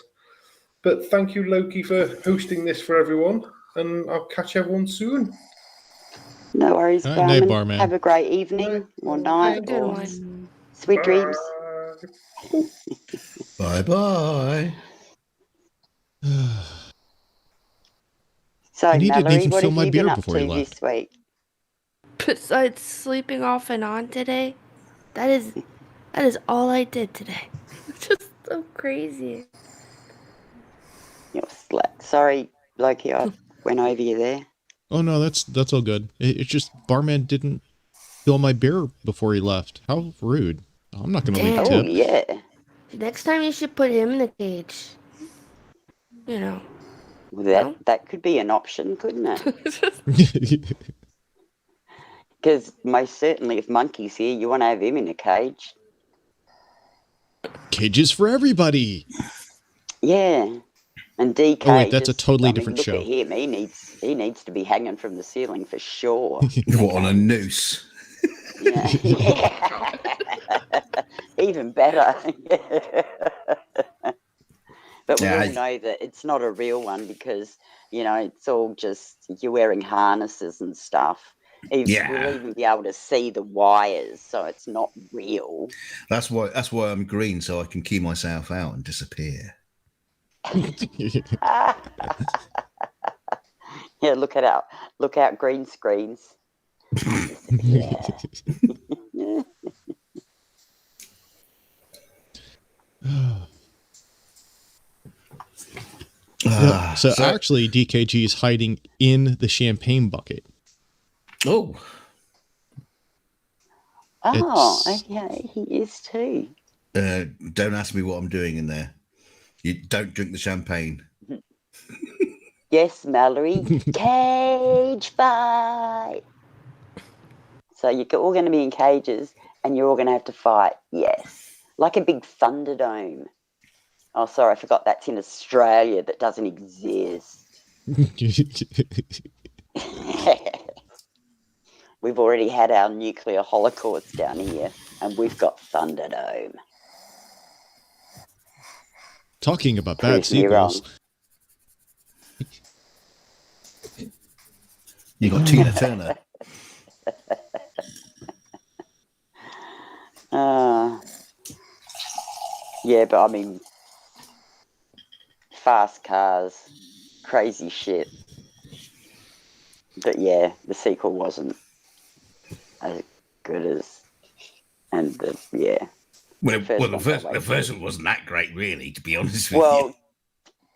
But thank you, Loki, for hosting this for everyone. And I'll catch everyone soon. No worries, Night, night, barman. barman. Have a great evening or night Good or one. sweet dreams. Bye-bye. So, I needed to Mallory, even what fill have my you been beer up before he to left. this week? Besides sleeping off and on today, that is all I did today. Just so crazy. You're slack. Sorry, Loki, I went over you there. Oh no, that's all good. It's just barman didn't fill my beer before he left. How rude! I'm not gonna leave a Damn. Oh, tip. yeah. Next time you should put him in the cage. You know. Well, that could be an option, couldn't it? Because most certainly if Monkey's here, you want to have him in a cage. Cages for everybody. Yeah. And DK. Oh wait, that's a totally different look show. At him. He needs to be hanging from the ceiling for sure. What, on a noose? Yeah. Even better. But we Yeah, all know that it's not a real one because, it's all just you're wearing harnesses and stuff. Yeah. We'll even be able to see the wires, so it's not real. That's why I'm green, so I can key myself out and disappear. Yeah, look out green screens. Yeah. Yeah. So actually, DKG is hiding in the champagne bucket. Oh, Oh, It's- okay, he is too. don't ask me what I'm doing in there. You don't drink the champagne. Yes, Mallory. Cage fight. So you're all going to be in cages, and you're all going to have to fight. Yes, like a big Thunderdome. Oh, sorry, I forgot that's in Australia. That doesn't exist. We've already had our nuclear holocaust down here, and we've got Thunderdome. Talking about Prove bad me wrong. sequels. You got Tina Turner. Yeah, but I mean, fast cars, crazy shit. But yeah, the sequel wasn't as good as, and yeah. Well, The first one wasn't that great, really, to be honest with Well, you.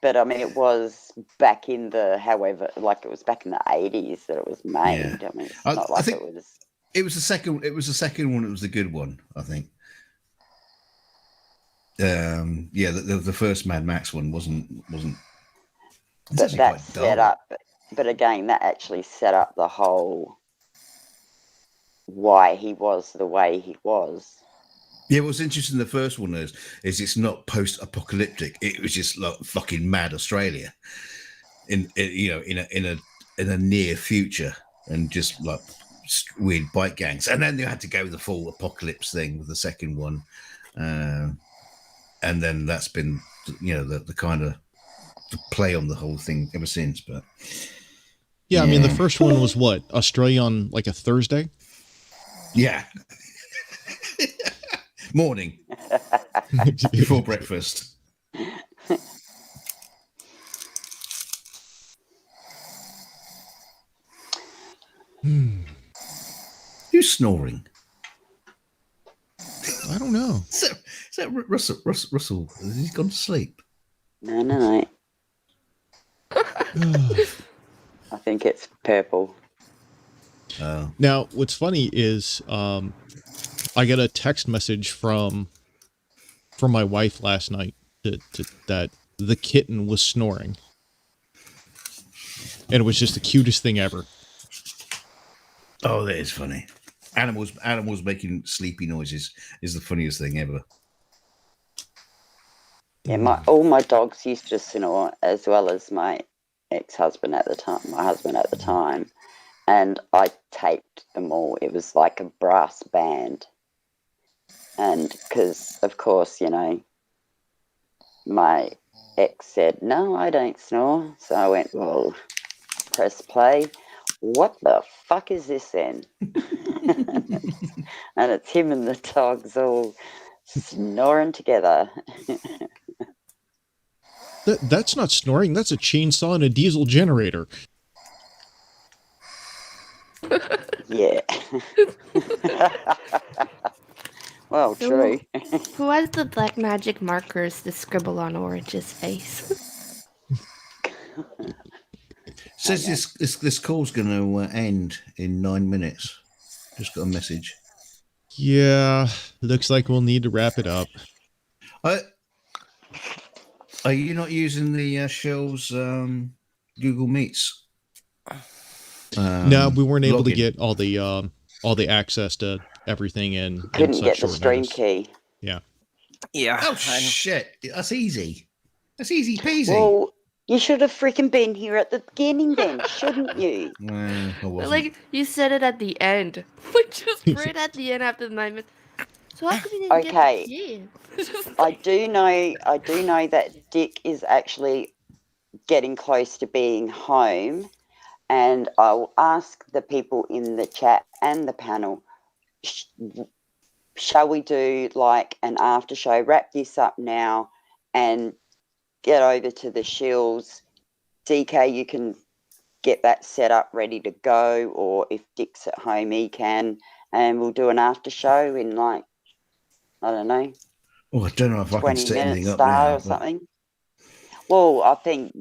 but I mean, it was back in the, however, like it was back in the 80s that it was made. Yeah. I mean, it's I not like think it was. It was the second. It was the second one. It was the good one, I think. Yeah, the first Mad Max one wasn't. It's But actually that quite set dull. up, but again, that actually set up the whole why he was the way he was. Yeah, what's interesting, the first one is it's not post-apocalyptic. It was just like fucking mad Australia, in a near future, and just like weird bike gangs. And then they had to go with the full apocalypse thing with the second one, and then that's been the kind of the play on the whole thing ever since. But Yeah, I mean, the first one was what? Australia on like a Thursday? yeah. Morning before breakfast. Who's snoring? I don't know. Is that Russell? Russell, has he gone to sleep? No. I think it's purple. Oh. Now, what's funny is I got a text message from my wife last night that the kitten was snoring. And it was just the cutest thing ever. Oh, that is funny. Animals making sleepy noises is the funniest thing ever. Yeah, all my dogs used to snore, as well as my ex-husband at the time, my husband at the time, and I taped them all. It was like a brass band, and because of course, my ex said, "No, I don't snore," so I went, "Well, press play. What the fuck is this then?" And it's him and the dogs all snoring together. That's not snoring. That's a chainsaw and a diesel generator. Yeah. Well, So- true. Who has the black magic markers to scribble on Orange's face? Says this call's going to end in 9 minutes. Just got a message. Yeah, looks like we'll need to wrap it up. Are you not using the Shills Google Meets? No, we weren't able to login? get all the access to everything in Couldn't such get the short stream notice. key. Yeah. Yeah. Oh shit! That's easy. That's easy peasy. Well, you should have freaking been here at the beginning then, shouldn't you? I wasn't. Like, you said it at the end. Which was right at the end after the 9 minutes. So how come you didn't Okay. get the key? I do know that Dick is actually getting close to being home, and I'll ask the people in the chat and the panel, shall we do like an after show, wrap this up now and get over to the Shills? DK, you can get that set up ready to go, or if Dick's at home he can, and we'll do an after show in like, I don't know, I don't know if I can 20 set anything minutes up style now. or something. Well, I think,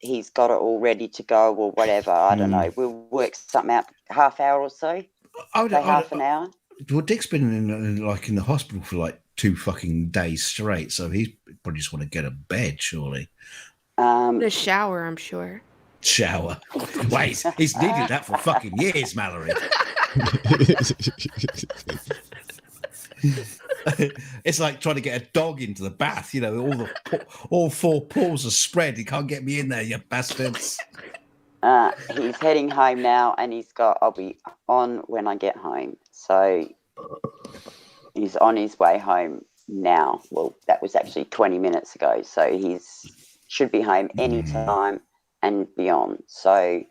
he's got it all ready to go or whatever. I don't know. We'll work something out. Half hour or so. Say half an hour. Well, Dick's been in the hospital for like 2 fucking days straight, so he probably just want to get a bed, surely. The shower, I'm sure. Shower. Wait, he's needed that for fucking years, Mallory. It's like trying to get a dog into the bath. You know, all 4 paws are spread. You can't get me in there, you bastards. He's heading home now, and I'll be on when I get home. So he's on his way home now. Well, that was actually 20 minutes ago. So should be home any time and beyond. So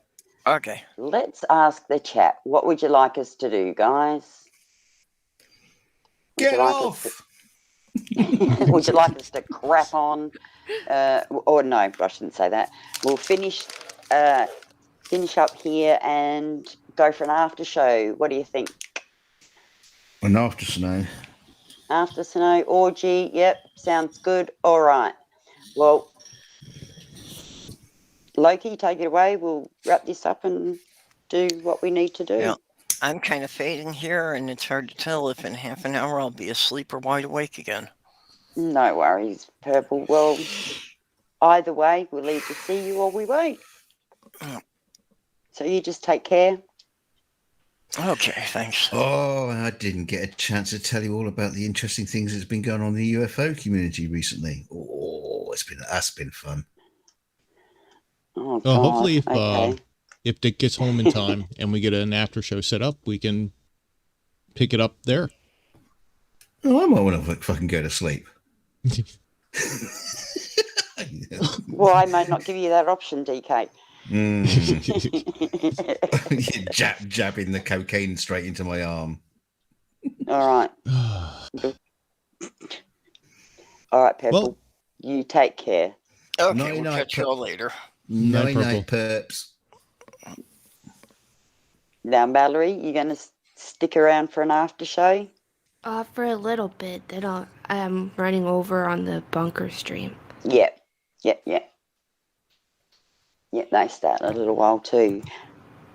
Okay. let's ask the chat. What would you like us to do, guys? Get off! Would you like us to crap on? Or no, I shouldn't say that. We'll finish up here and go for an after show. What do you think? An after snow. After snow orgy. Yep, sounds good. All right. Well, Loki, take it away. We'll wrap this up and do what we need to do. Yeah. I'm kind of fading here, and it's hard to tell if in half an hour I'll be asleep or wide awake again. No worries, Purple. Well, either way, we'll either see you or we won't. So you just take care. Okay, thanks. Oh, and I didn't get a chance to tell you all about the interesting things that's been going on in the UFO community recently. Oh, that's been fun. Oh, God. Hopefully, okay. if Dick gets home in time and we get an after show set up, we can pick it up there. Oh, I might want to fucking go to sleep. Well, I may not give you that option, DK. Jabbing the cocaine straight into my arm. All right. All right, Purple. Well, you take care. Okay, Night, we'll night, catch you all later. Night, perps. Now, Mallory, you going to stick around for an after show? For a little bit. Then I'm running over on the bunker stream. Yep. Yep, they start in a little while too.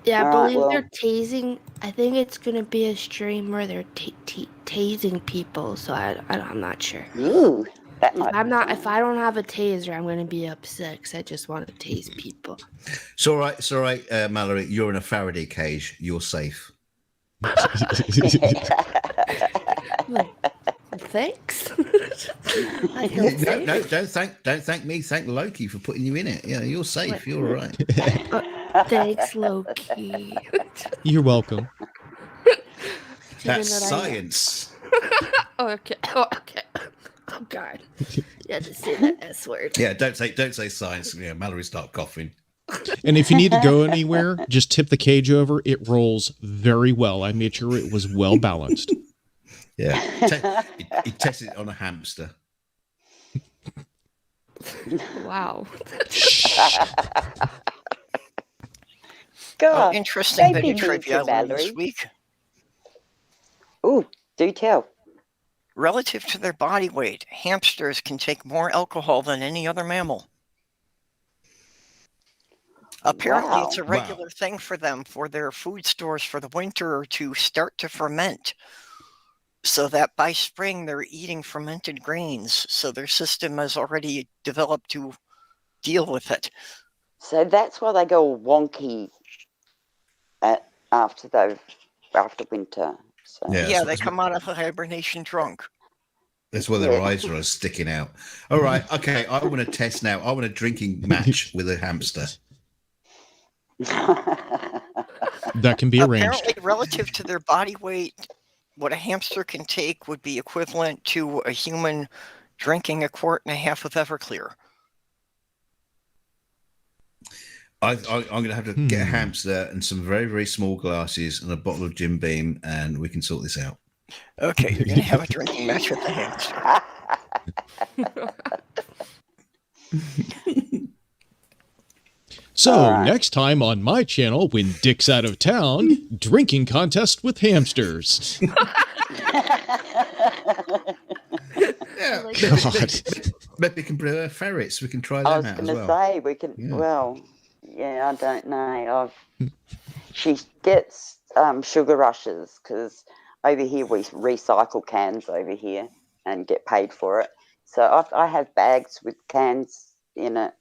Yeah, I All right, believe well- they're tasing. I think it's gonna be a stream where they're tasing people. So I'm not sure. Ooh, that might. If I don't have a taser, I'm gonna be upset because I just want to tase people. It's all right, Mallory. You're in a Faraday cage. You're safe. Thanks. No, don't thank me. Thank Loki for putting you in it. Yeah, you're safe. You're all right. Thanks, Loki. you're welcome. That's science. Okay. Oh, God. You had to say that S word. Yeah, don't say science. Yeah, Mallory, start coughing. And if you need to go anywhere, just tip the cage over. It rolls very well. I made sure it was well balanced. Yeah, he tested it on a hamster. Wow. God, Interesting don't bit be of mean trivia to I learned this Mallory. week. Ooh, do tell. Relative to their body weight, hamsters can take more alcohol than any other mammal. Apparently, it's a Wow. regular thing for them for their food stores for the winter to start to ferment, so that by spring they're eating fermented grains. So their system has already developed to deal with it. So that's why they go all wonky after winter. So. Yeah, they come out of hibernation drunk. That's why their eyes are sticking out. All right, okay. I want to test now. I want a drinking match with a hamster. That can be arranged. Apparently, relative to their body weight, what a hamster can take would be equivalent to a human drinking 1.5 quarts of Everclear. I'm going to have to get a hamster and some very, very small glasses and a bottle of Jim Beam, and we can sort this out. Okay, you're going to have a drinking match with the hamster. So All right. next time on my channel, when Dick's out of town, drinking contest with hamsters. Yeah. God. maybe we can bring ferrets. We can try I them was out going as to well. say we can. Yeah. Well, yeah, I don't know. She gets sugar rushes because over here we recycle cans over here and get paid for it. So I have bags with cans in it,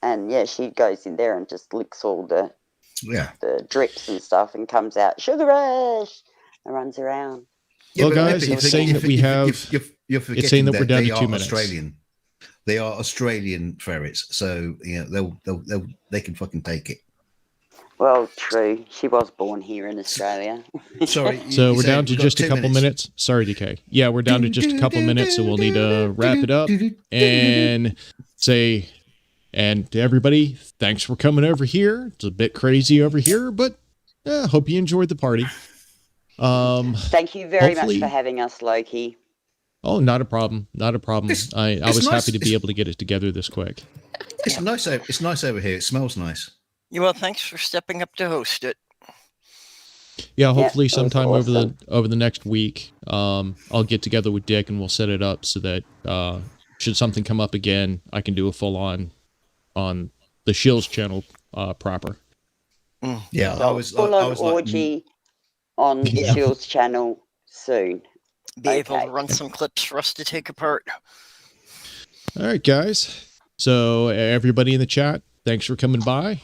and yeah, she goes in there and just licks all the drips and stuff and comes out sugar rush and runs around. Yeah, Well, but guys, maybe it's saying that we have. You're It's saying forgetting that we're down they to 2 are minutes. Australian. They are Australian ferrets, so they can fucking take it. Well, true. She was born here in Australia. Sorry. So we're down to just a couple minutes. Sorry, DK. Yeah, we're down to just a couple minutes, so we'll need to wrap it up and say, and to everybody, thanks for coming over here. It's a bit crazy over here, but hope you enjoyed the party. Thank you very much for having us, Loki. Oh, not a problem. Not a problem. I was nice. happy to be able to get it together this quick. It's nice. It's nice over here. It smells nice. Well, thanks for stepping up to host it. Yeah, hopefully sometime awesome. over the next week, I'll get together with Dick and we'll set it up so that should something come up again, I can do a full on the Shills channel proper. Yeah, So I was orgy on the Shills channel soon. Be able to run some clips for us to take apart. All right, guys. So everybody in the chat, thanks for coming by,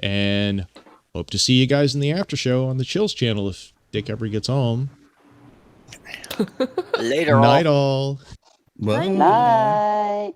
and hope to see you guys in the after show on the Shills channel if Dick ever gets home. Later. Night all. Night.